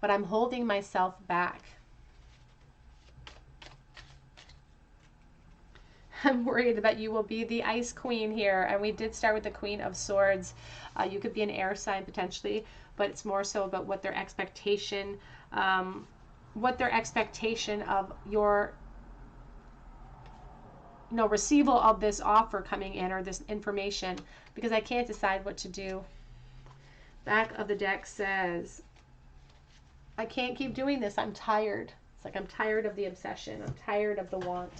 but I'm holding myself back. I'm worried that you will be the ice queen here. And we did start with the Queen of Swords. You could be an air sign potentially, but it's more so about what their expectation of your receival of this offer coming in, or this information, because I can't decide what to do. Back of the deck says, I can't keep doing this. I'm tired. It's like I'm tired of the obsession. I'm tired of the want.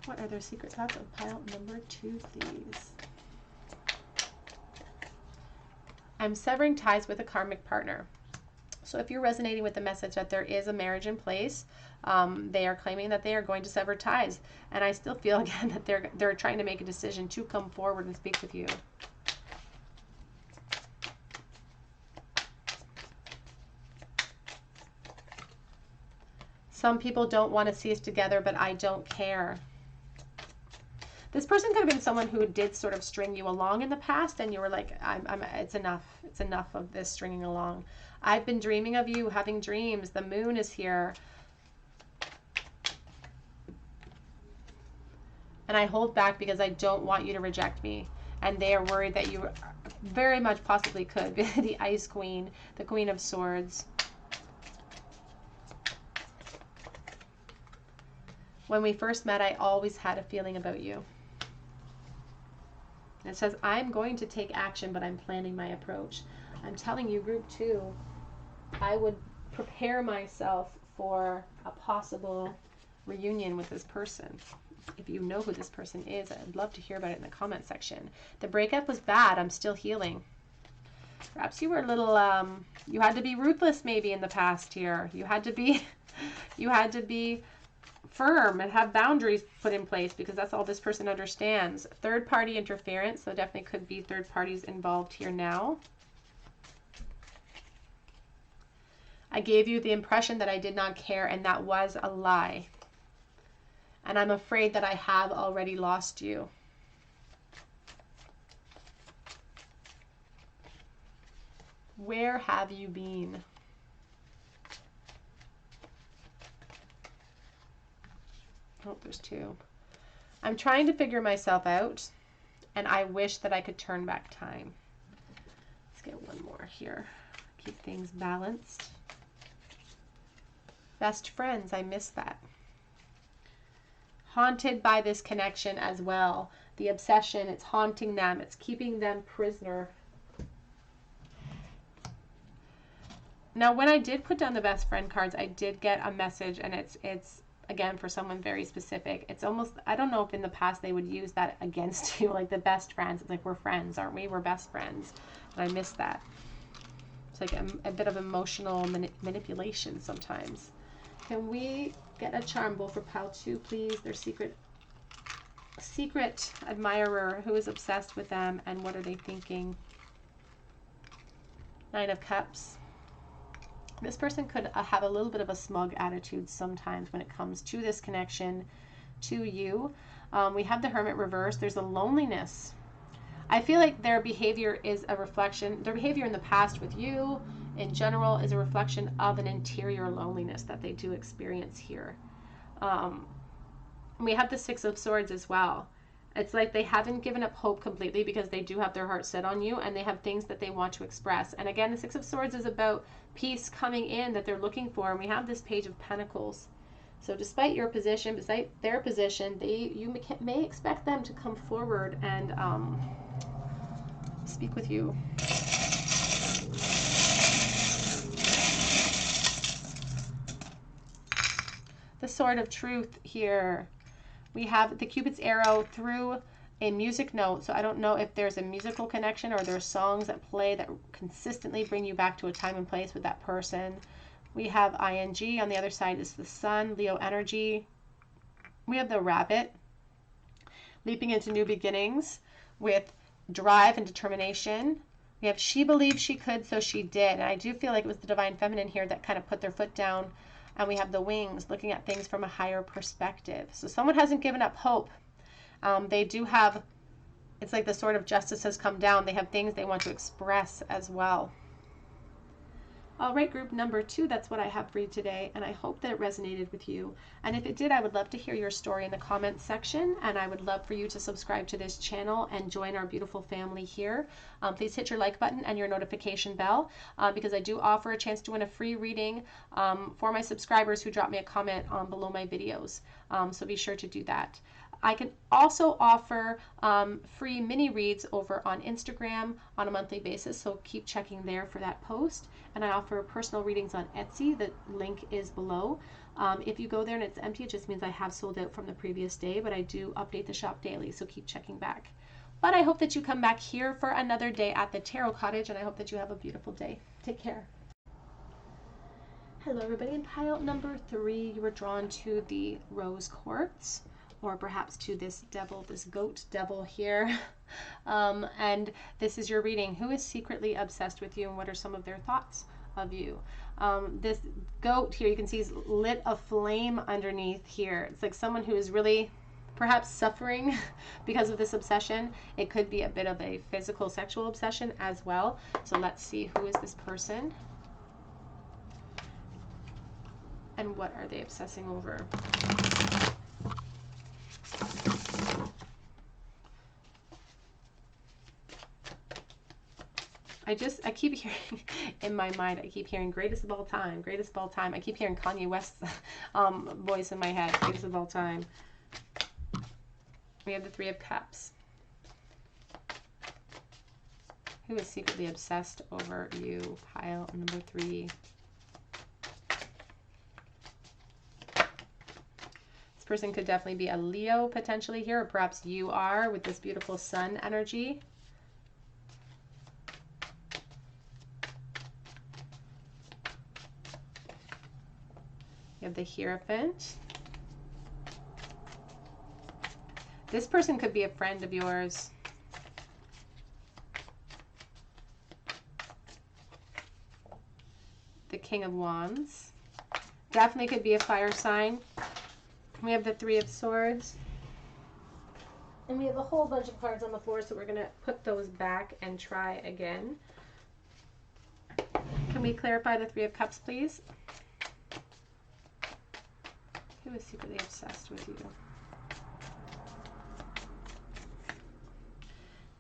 What are their secret thoughts of pile number 2, please? I'm severing ties with a karmic partner. So if you're resonating with the message that there is a marriage in place, they are claiming that they are going to sever ties. And I still feel, again, that they're trying to make a decision to come forward and speak with you. Some people don't want to see us together, but I don't care. This person could have been someone who did sort of string you along in the past, and you were like, it's enough. It's enough of this stringing along. I've been dreaming of you, having dreams. The moon is here. And I hold back because I don't want you to reject me. And they are worried that you very much possibly could be the Ice Queen, the Queen of Swords. When we first met, I always had a feeling about you. It says, I'm going to take action, but I'm planning my approach. I'm telling you, group 2, I would prepare myself for a possible reunion with this person. If you know who this person is, I'd love to hear about it in the comment section. The breakup was bad. I'm still healing. Perhaps you were a little, you had to be ruthless maybe in the past here. You had to be firm and have boundaries put in place, because that's all this person understands. Third party interference, so definitely could be third parties involved here now. I gave you the impression that I did not care, and that was a lie. And I'm afraid that I have already lost you. Where have you been? Oh, there's 2. I'm trying to figure myself out, and I wish that I could turn back time. Let's get one more here. Keep things balanced. Best friends, I miss that. Haunted by this connection as well. The obsession, it's haunting them. It's keeping them prisoner. Now, when I did put down the best friend cards, I did get a message, and it's again, for someone very specific. It's almost, I don't know if in the past they would use that against you, like the best friends. It's like, we're friends, aren't we? We're best friends. And I miss that. It's like a bit of emotional manipulation sometimes. Can we Get a charm bowl for pile 2, please. Their secret admirer who is obsessed with them, and what are they thinking? 9 of Cups. This person could have a little bit of a smug attitude sometimes when it comes to this connection to you. We have the Hermit reverse. There's a loneliness. I feel like their behavior is a reflection, their behavior in the past with you in general is a reflection of an interior loneliness that they do experience here. We have the 6 of Swords as well. It's like they haven't given up hope completely because they do have their heart set on you, and they have things that they want to express. And again, the 6 of Swords is about peace coming in that they're looking for. And we have this Page of Pentacles. So despite your position, despite their position, you may expect them to come forward and speak with you. The Sword of Truth here. We have the Cupid's arrow through a music note. So I don't know if there's a musical connection or there's songs that play that consistently bring you back to a time and place with that person. We have ing. On the other side is the Sun, Leo energy. We have the Rabbit, leaping into new beginnings with drive and determination. We have she believed she could, so she did. And I do feel like it was the Divine Feminine here that kind of put their foot down. And we have the Wings, looking at things from a higher perspective. So someone hasn't given up hope. They do have, it's like the Sword of Justice has come down. They have things they want to express as well. All right, group number 2, that's what I have for you today, and I hope that it resonated with you. And if it did, I would love to hear your story in the comments section, and I would love for you to subscribe to this channel and join our beautiful family here. Please hit your like button and your notification bell because I do offer a chance to win a free reading for my subscribers who drop me a comment below my videos. So be sure to do that. I can also offer free mini reads over on Instagram on a monthly basis, so keep checking there for that post. And I offer personal readings on Etsy. The link is below. If you go there and it's empty, it just means I have sold out from the previous day, but I do update the shop daily, so keep checking back. But I hope that you come back here for another day at the Tarot Cottage, and I hope that you have a beautiful day. Take care. Hello everybody. In pile number 3, you were drawn to the Rose Quartz, or perhaps to this devil, this goat devil here. And this is your reading. Who is secretly obsessed with you, and what are some of their thoughts of you? This goat here, you can see, is lit a flame underneath here. It's like someone who is really perhaps suffering because of this obsession. It could be a bit of a physical, sexual obsession as well. So let's see, who is this person? And what are they obsessing over? I keep hearing in my mind, I keep hearing greatest of all time, greatest of all time. I keep hearing Kanye West's voice in my head, greatest of all time. We have the 3 of Cups. Who is secretly obsessed over you? Pile number 3. This person could definitely be a Leo potentially here, or perhaps you are with this beautiful Sun energy. You have the Hierophant. This person could be a friend of yours. The King of Wands. Definitely could be a fire sign. We have the 3 of Swords. And we have a whole bunch of cards on the floor, so we're going to put those back and try again. Can we clarify the 3 of Cups, please? Who is secretly obsessed with you?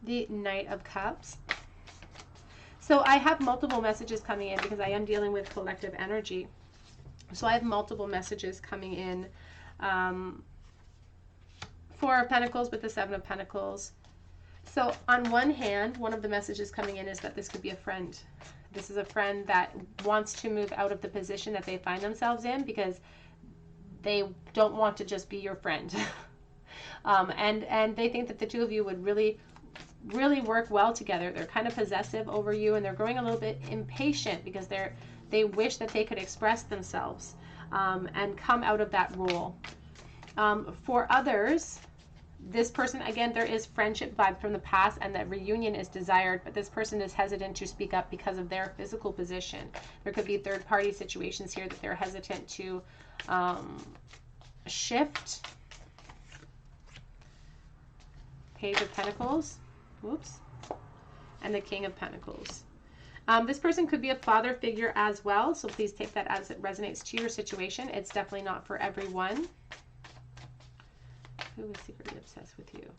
The Knight of Cups. So I have multiple messages coming in because I am dealing with collective energy. So I have multiple messages coming in. 4 of Pentacles with the 7 of Pentacles. So on one hand, one of the messages coming in is that this could be a friend. This is a friend that wants to move out of the position that they find themselves in because they don't want to just be your friend. And they think that the two of you would really work well together. They're kind of possessive over you, and they're growing a little bit impatient because they wish that they could express themselves. and come out of that role. For others, this person, again, there is friendship vibe from the past and that reunion is desired, but this person is hesitant to speak up because of their physical position. There could be third-party situations here that they're hesitant to shift. Page of Pentacles. Whoops. And the King of Pentacles. This person could be a father figure as well, so please take that as it resonates to your situation. It's definitely not for everyone. Who is secretly obsessed with you?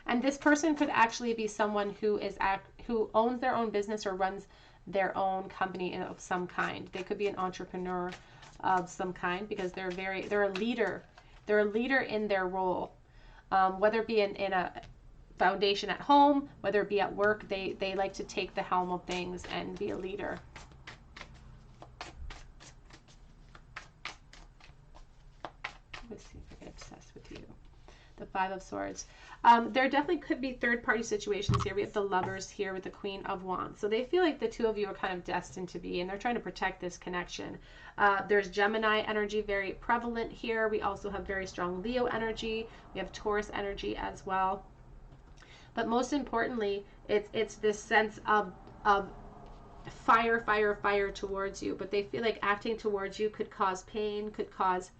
And this person could actually be someone who owns their own business or runs their own company of some kind. They could be an entrepreneur of some kind because they're a leader. They're a leader in their role, whether it be in a foundation at home, whether it be at work. They like to take the helm of things and be a leader. Let's see if I get obsessed with you. The Five of Swords. There definitely could be third-party situations here. We have the Lovers here with the Queen of Wands. So they feel like the two of you are kind of destined to be, and they're trying to protect this connection. There's Gemini energy very prevalent here. We also have very strong Leo energy. We have Taurus energy as well. But most importantly, it's this sense of fire towards you. But they feel like acting towards you could cause pain, could cause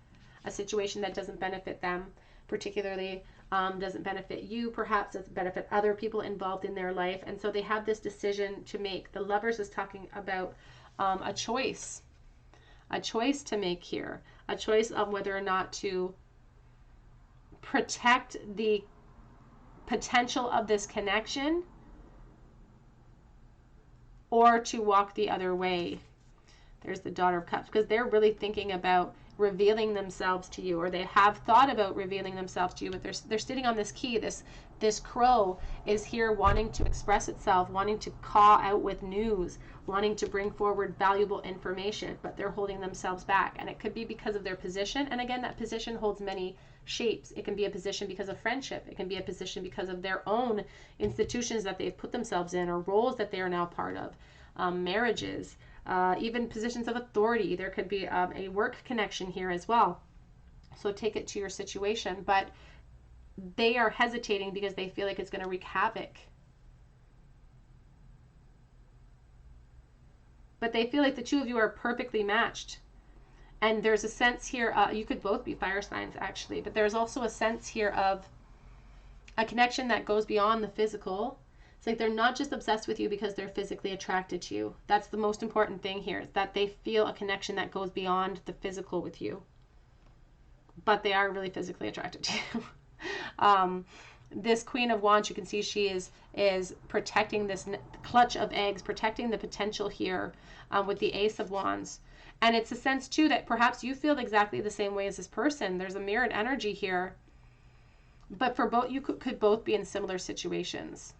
a situation that doesn't benefit them particularly, doesn't benefit you, perhaps doesn't benefit other people involved in their life. And so they have this decision to make. The Lovers is talking about a choice to make here, a choice of whether or not to protect the potential of this connection or to walk the other way. There's the Daughter of Cups, because they're really thinking about revealing themselves to you, or they have thought about revealing themselves to you, but they're sitting on this key. This crow is here wanting to express itself, wanting to caw out with news, wanting to bring forward valuable information, but they're holding themselves back. And it could be because of their position. And again, that position holds many shapes. It can be a position because of friendship. It can be a position because of their own institutions that they've put themselves in, or roles that they are now part of, marriages, even positions of authority. There could be a work connection here as well. So take it to your situation. But they are hesitating because they feel like it's going to wreak havoc. But they feel like the two of you are perfectly matched. And there's a sense here, you could both be fire signs actually, but there's also a sense here of a connection that goes beyond the physical. It's like they're not just obsessed with you because they're physically attracted to you. That's the most important thing here, is that they feel a connection that goes beyond the physical with you. But they are really physically attracted to you. This Queen of Wands, you can see she is protecting this clutch of eggs, protecting the potential here with the Ace of Wands. And it's a sense too that perhaps you feel exactly the same way as this person. There's a mirrored energy here. But for both, you could both be in similar situations.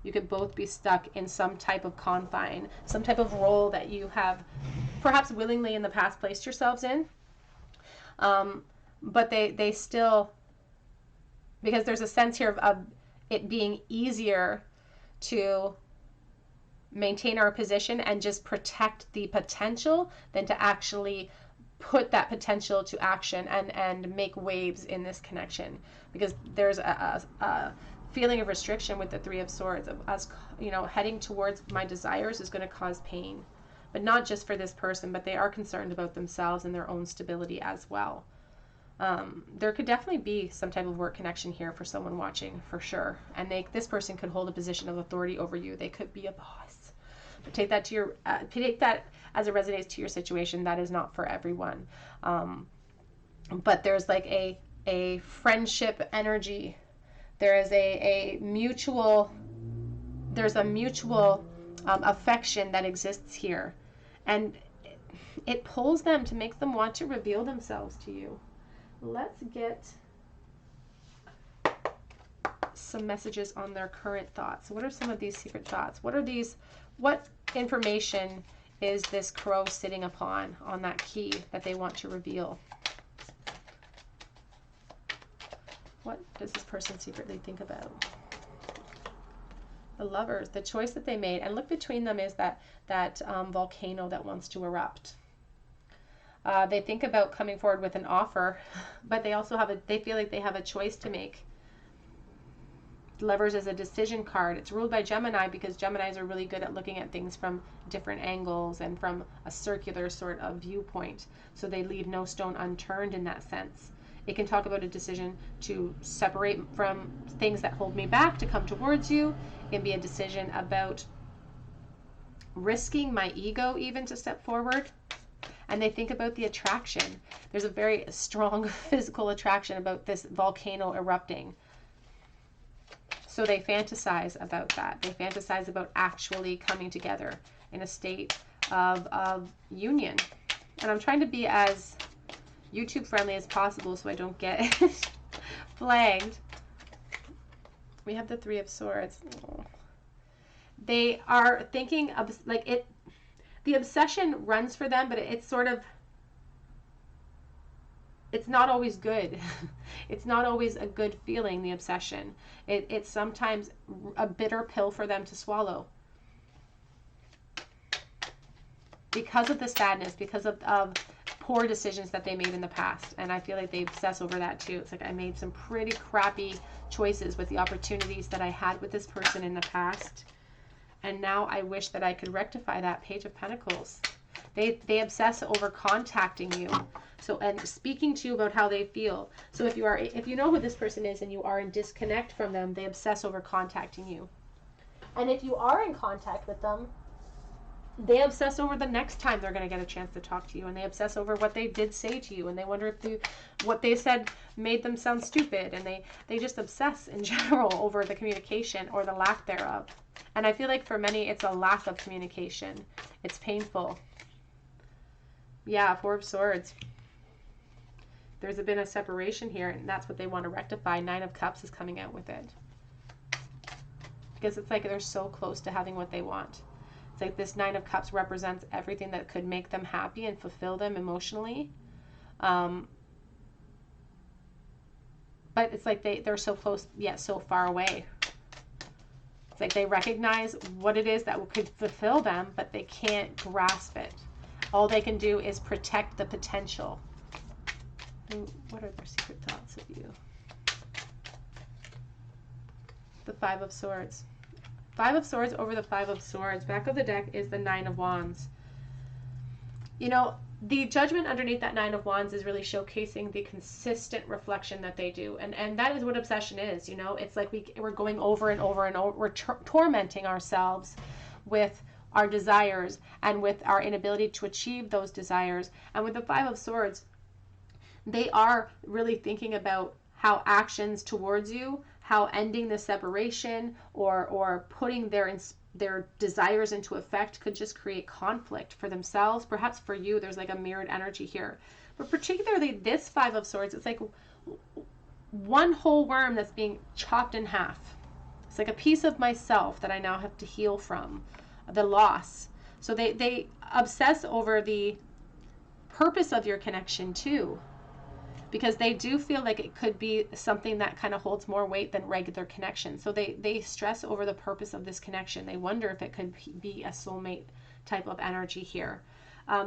You could both be stuck in some type of confine, some type of role that you have perhaps willingly in the past placed yourselves in. But they still, because there's a sense here of it being easier to maintain our position and just protect the potential than to actually put that potential to action and make waves in this connection. Because there's a feeling of restriction with the Three of Swords, of us, heading towards my desires is going to cause pain, but not just for this person, but they are concerned about themselves and their own stability as well. There could definitely be some type of work connection here for someone watching, for sure. And this person could hold a position of authority over you. They could be a boss. But take that as it resonates to your situation. That is not for everyone. But there's like a friendship energy. There is a mutual affection that exists here, and it pulls them to make them want to reveal themselves to you. Let's get some messages on their current thoughts. What are some of these secret thoughts? What information is this crow sitting upon on that key that they want to reveal? What does this person secretly think about? The Lovers, the choice that they made, and look between them is that volcano that wants to erupt. They think about coming forward with an offer, but they also they feel like they have a choice to make. Lovers is a decision card. It's ruled by Gemini because Geminis are really good at looking at things from different angles and from a circular sort of viewpoint. So they leave no stone unturned in that sense. It can talk about a decision to separate from things that hold me back to come towards you. It can be a decision about risking my ego even to step forward. And they think about the attraction. There's a very strong physical attraction about this volcano erupting. So they fantasize about that. They fantasize about actually coming together in a state of union. And I'm trying to be as YouTube friendly as possible so I don't get flagged. We have the Three of Swords. Oh. They are thinking of like it. The obsession runs for them, but it's sort of, it's not always good. It's not always a good feeling, the obsession. It's sometimes a bitter pill for them to swallow. Because of the sadness, because of poor decisions that they made in the past. And I feel like they obsess over that too. It's like I made some pretty crappy choices with the opportunities that I had with this person in the past. And now I wish that I could rectify that. Page of Pentacles. They obsess over contacting you. So, and speaking to you about how they feel. So if you know who this person is and you are in disconnect from them, they obsess over contacting you. And if you are in contact with them, they obsess over the next time they're going to get a chance to talk to you. And they obsess over what they did say to you. And they wonder if what they said made them sound stupid. And they just obsess in general over the communication or the lack thereof. And I feel like for many, it's a lack of communication. It's painful. Yeah, Four of Swords. There's been a separation here, and that's what they want to rectify. Nine of Cups is coming out with it. Because it's like they're so close to having what they want. It's like this Nine of Cups represents everything that could make them happy and fulfill them emotionally. But it's like they're so close, yet so far away. It's like they recognize what it is that could fulfill them, but they can't grasp it. All they can do is protect the potential. What are their secret thoughts of you? The Five of Swords. Five of Swords over the Five of Swords. Back of the deck is the Nine of Wands. You know, the judgment underneath that Nine of Wands is really showcasing the consistent reflection that they do. And that is what obsession is, you know. It's like we're going over and over and over. We're tormenting ourselves with our desires and with our inability to achieve those desires. And with the Five of Swords, they are really thinking about how actions towards you, how ending the separation or putting their desires into effect could just create conflict for themselves. Perhaps for you, there's like a mirrored energy here. But particularly this Five of Swords, it's like one whole worm that's being chopped in half. It's like a piece of myself that I now have to heal from, the loss. So they obsess over the purpose of your connection too. Because they do feel like it could be something that kind of holds more weight than regular connection. So they stress over the purpose of this connection. They wonder if it could be a soulmate type of energy here.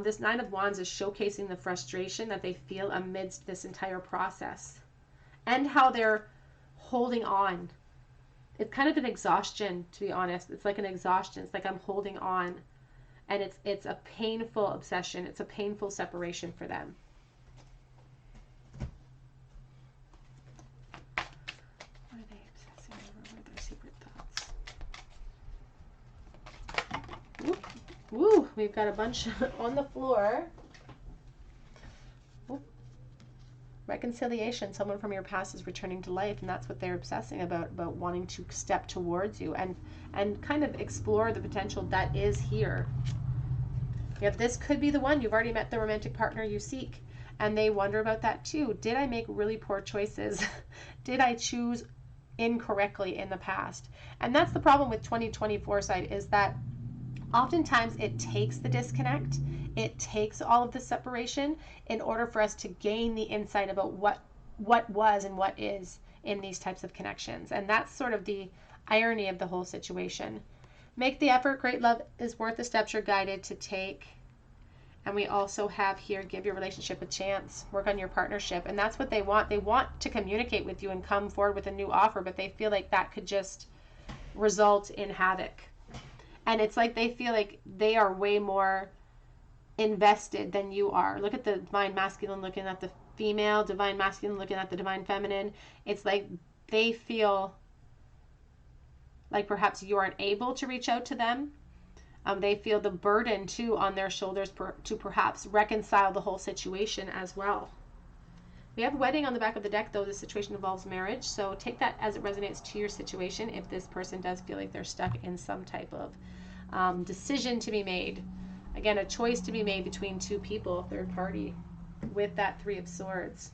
This Nine of Wands is showcasing the frustration that they feel amidst this entire process. And how they're holding on. It's kind of an exhaustion, to be honest. It's like an exhaustion. It's like I'm holding on. And it's a painful obsession. It's a painful separation for them. Woo, we've got a bunch on the floor. Ooh. Reconciliation. Someone from your past is returning to life, and that's what they're obsessing about wanting to step towards you and kind of explore the potential that is here. Yeah, this could be the one. You've already met the romantic partner you seek, and they wonder about that too. Did I make really poor choices? Did I choose incorrectly in the past? And that's the problem with 2024 side, is that oftentimes it takes the disconnect, it takes all of the separation in order for us to gain the insight about what was and what is in these types of connections. And that's sort of the irony of the whole situation. Make the effort. Great love is worth the steps you're guided to take. And we also have here, give your relationship a chance. Work on your partnership. And that's what they want. They want to communicate with you and come forward with a new offer, but they feel like that could just result in havoc. And it's like they feel like they are way more invested than you are. Look at the divine masculine looking at the female, divine masculine looking at the divine feminine. It's like they feel like perhaps you aren't able to reach out to them. They feel the burden too on their shoulders to perhaps reconcile the whole situation as well. We have wedding on the back of the deck, though. The situation involves marriage, so take that as it resonates to your situation. If this person does feel like they're stuck in some type of decision to be made, again, a choice to be made between two people, a third party, with that Three of Swords.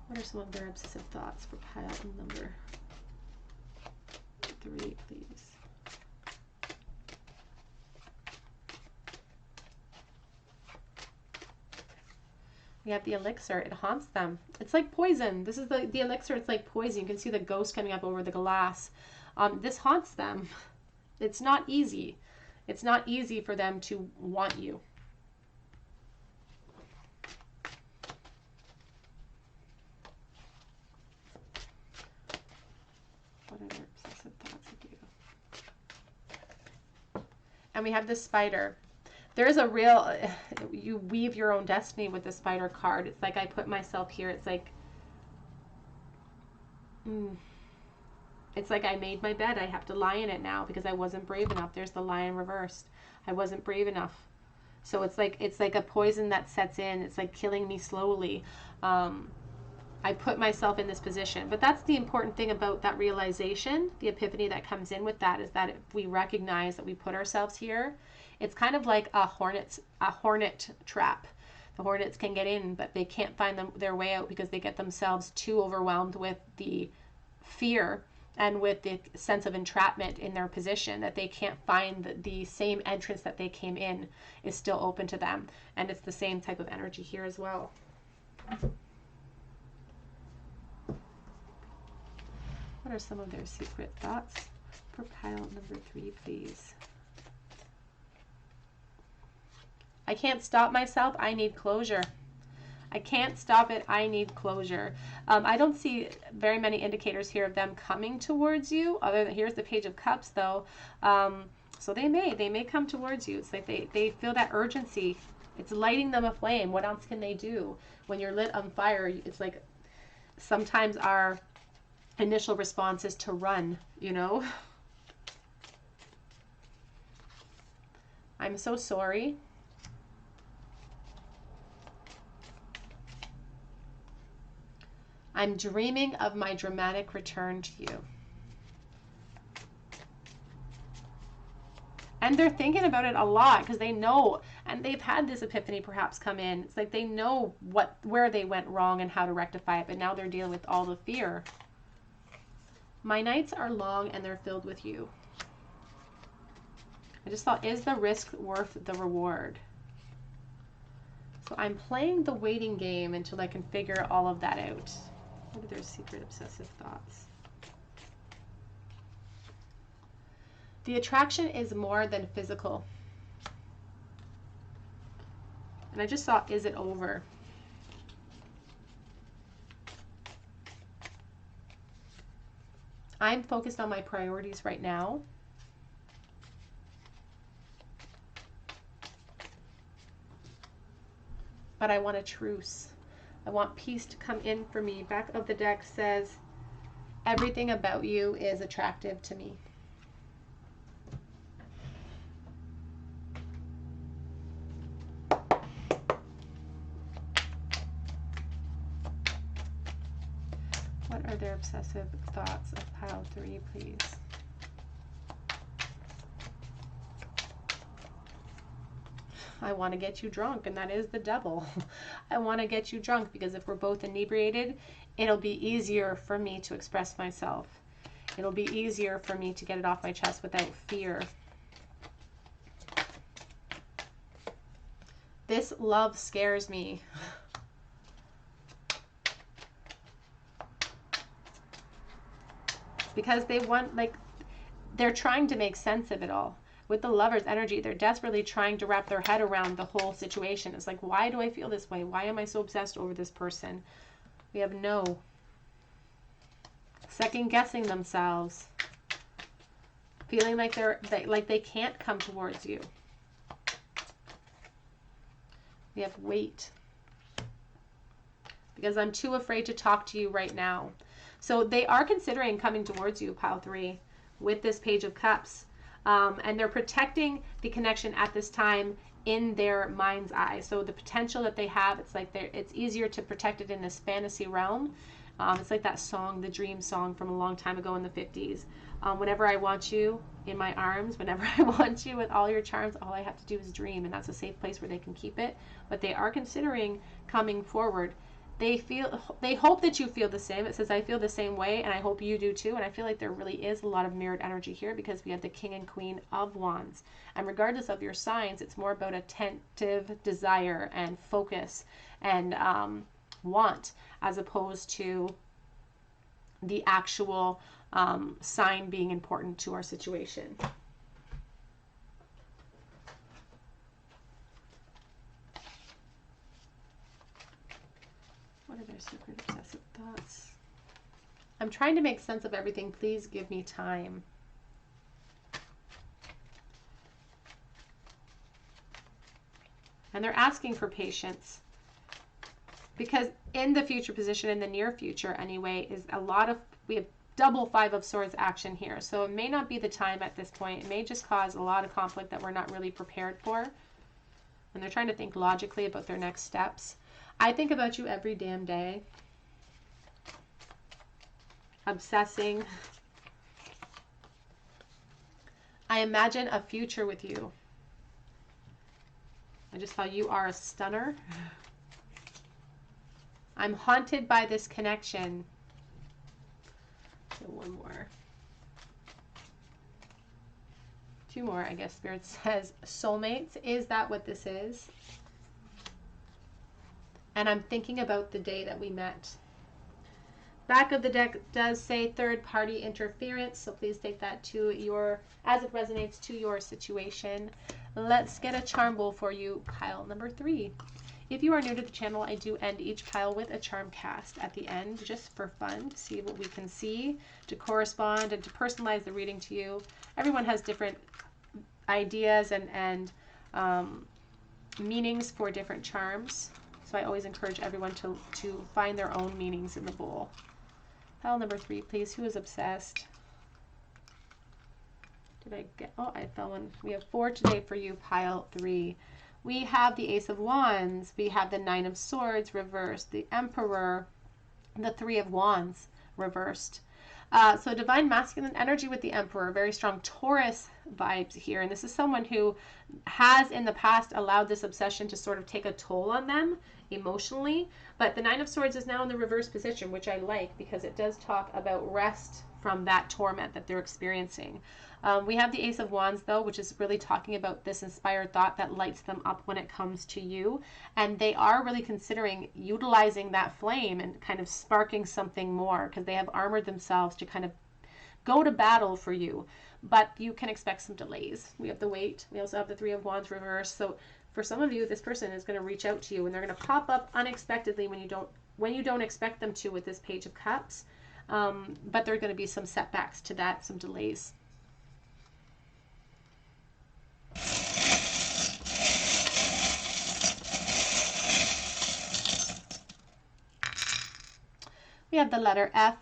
What are some of their obsessive thoughts for pile number 3, please? We have the elixir. It haunts them. It's like poison. This is the elixir. It's like poison. You can see the ghost coming up over the glass. This haunts them. It's not easy. It's not easy for them to want you. What are their obsessive thoughts of you? And we have this spider. There's a real, you weave your own destiny with the spider card. It's like I put myself here. It's like, it's like I made my bed. I have to lie in it now because I wasn't brave enough. There's the lion reversed. I wasn't brave enough. So it's like a poison that sets in. It's like killing me slowly. I put myself in this position. But that's the important thing about that realization, the epiphany that comes in with that, is that if we recognize that we put ourselves here, it's kind of like a hornet trap. The hornets can get in, but they can't find their way out because they get themselves too overwhelmed with the fear and with the sense of entrapment in their position, that they can't find the same entrance that they came in is still open to them. And it's the same type of energy here as well. What are some of their secret thoughts for pile number 3, please? I can't stop myself. I need closure. I can't stop it. I need closure. I don't see very many indicators here of them coming towards you. Other than here's the Page of Cups, though. So they may come towards you. It's like they feel that urgency. It's lighting them aflame. What else can they do? When you're lit on fire, it's like sometimes our initial response is to run, you know? I'm so sorry. I'm dreaming of my dramatic return to you. And they're thinking about it a lot because they know, and they've had this epiphany perhaps come in. It's like they know where they went wrong and how to rectify it, but now they're dealing with all the fear. My nights are long and they're filled with you. I just thought, is the risk worth the reward? So I'm playing the waiting game until I can figure all of that out. What are their secret obsessive thoughts? The attraction is more than physical. And I just saw, is it over? I'm focused on my priorities right now. But I want a truce. I want peace to come in for me. Back of the deck says, everything about you is attractive to me. What are their obsessive thoughts of pile 3, please? I want to get you drunk, and that is the devil. I want to get you drunk because if we're both inebriated, it'll be easier for me to express myself. It'll be easier for me to get it off my chest without fear. This love scares me. because they want, like, they're trying to make sense of it all. With the Lover's energy, they're desperately trying to wrap their head around the whole situation. It's like, why do I feel this way? Why am I so obsessed over this person? We have no. Second guessing themselves. Feeling like they can't come towards you. We have wait. Because I'm too afraid to talk to you right now. So they are considering coming towards you, pile 3, with this Page of Cups. And they're protecting the connection at this time in their mind's eye. So the potential that they have, it's like it's easier to protect it in this fantasy realm. It's like that song, the dream song from a long time ago in the 50s. Whenever I want you in my arms, whenever I want you with all your charms, all I have to do is dream. And that's a safe place where they can keep it. But they are considering coming forward. They hope that you feel the same. It says, I feel the same way, and I hope you do too. And I feel like there really is a lot of mirrored energy here, because we have the King and Queen of Wands. And regardless of your signs, it's more about a tentative desire and focus and want, as opposed to the actual sign being important to our situation. What are their secret obsessive thoughts? I'm trying to make sense of everything. Please give me time. And they're asking for patience. Because in the future position, in the near future anyway, is a lot of, we have double 5 of Swords action here. So it may not be the time at this point. It may just cause a lot of conflict that we're not really prepared for. And they're trying to think logically about their next steps. I think about you every damn day. Obsessing. I imagine a future with you. I just thought you are a stunner. I'm haunted by this connection. So one more. 2 more, I guess. Spirit says soulmates. Is that what this is? And I'm thinking about the day that we met. Back of the deck does say third party interference, so please take that to your, as it resonates to your situation. Let's get a charm bowl for you, pile number 3. If you are new to the channel, I do end each pile with a charm cast at the end, just for fun, to see what we can see, to correspond and to personalize the reading to you. Everyone has different ideas and meanings for different charms. So I always encourage everyone to find their own meanings in the bowl. Pile number 3, please. Who is obsessed? Did I get... Oh, I fell one. We have 4 today for you, pile 3. We have the Ace of Wands. We have the 9 of Swords reversed. The Emperor. The 3 of Wands reversed. So divine masculine energy with the Emperor. Very strong Taurus vibes here. And this is someone who has in the past allowed this obsession to sort of take a toll on them emotionally. But the 9 of Swords is now in the reverse position, which I like, because it does talk about rest from that torment that they're experiencing. We have the Ace of Wands, though, which is really talking about this inspired thought that lights them up when it comes to you. And they are really considering utilizing that flame and kind of sparking something more, because they have armored themselves to kind of go to battle for you. But you can expect some delays. We have the wait. We also have the 3 of Wands reversed. So for some of you, this person is going to reach out to you, and they're going to pop up unexpectedly when you don't expect them to with this Page of Cups. But there are going to be some setbacks to that, some delays. We have the letter F.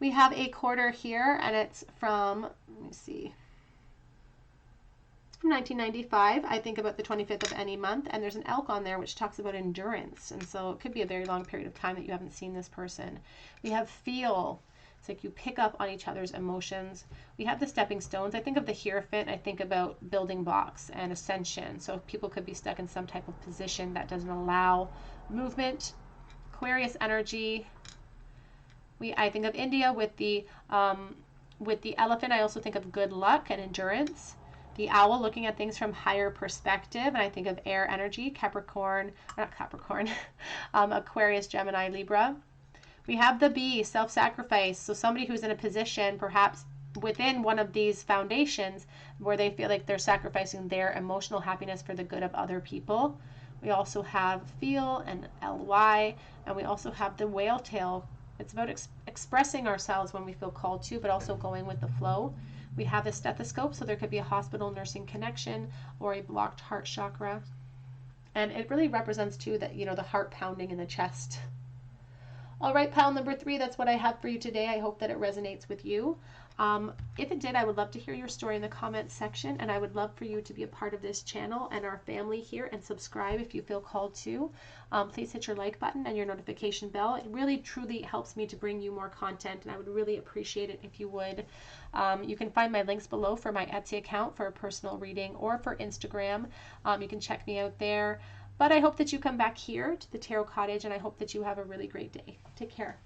We have a quarter here, and it's from, let me see, it's from 1995. I think about the 25th of any month, and there's an elk on there which talks about endurance, and so it could be a very long period of time that you haven't seen this person. We have feel. It's like you pick up on each other's emotions. We have the stepping stones. I think of the Hierophant. I think about building blocks and ascension. So people could be stuck in some type of position that doesn't allow movement. Aquarius energy. I think of India with the elephant. I also think of good luck and endurance. The owl, looking at things from higher perspective. And I think of air energy, Capricorn, not Capricorn, Aquarius, Gemini, Libra. We have the B, self-sacrifice. So somebody who's in a position perhaps within one of these foundations where they feel like they're sacrificing their emotional happiness for the good of other people. We also have feel and ly, and we also have the whale tail. It's about expressing ourselves when we feel called to, but also going with the flow. We have the stethoscope, so there could be a hospital nursing connection or a blocked heart chakra. And it really represents too that, you know, the heart pounding in the chest. All right, pile number 3, that's what I have for you today. I hope that it resonates with you. If it did, I would love to hear your story in the comments section, and I would love for you to be a part of this channel and our family here, and subscribe if you feel called to. Please hit your like button and your notification bell. It really truly helps me to bring you more content, and I would really appreciate it if you would. You can find my links below for my Etsy account for a personal reading, or for Instagram. You can check me out there. But I hope that you come back here to the Tarot Cottage, and I hope that you have a really great day. Take care.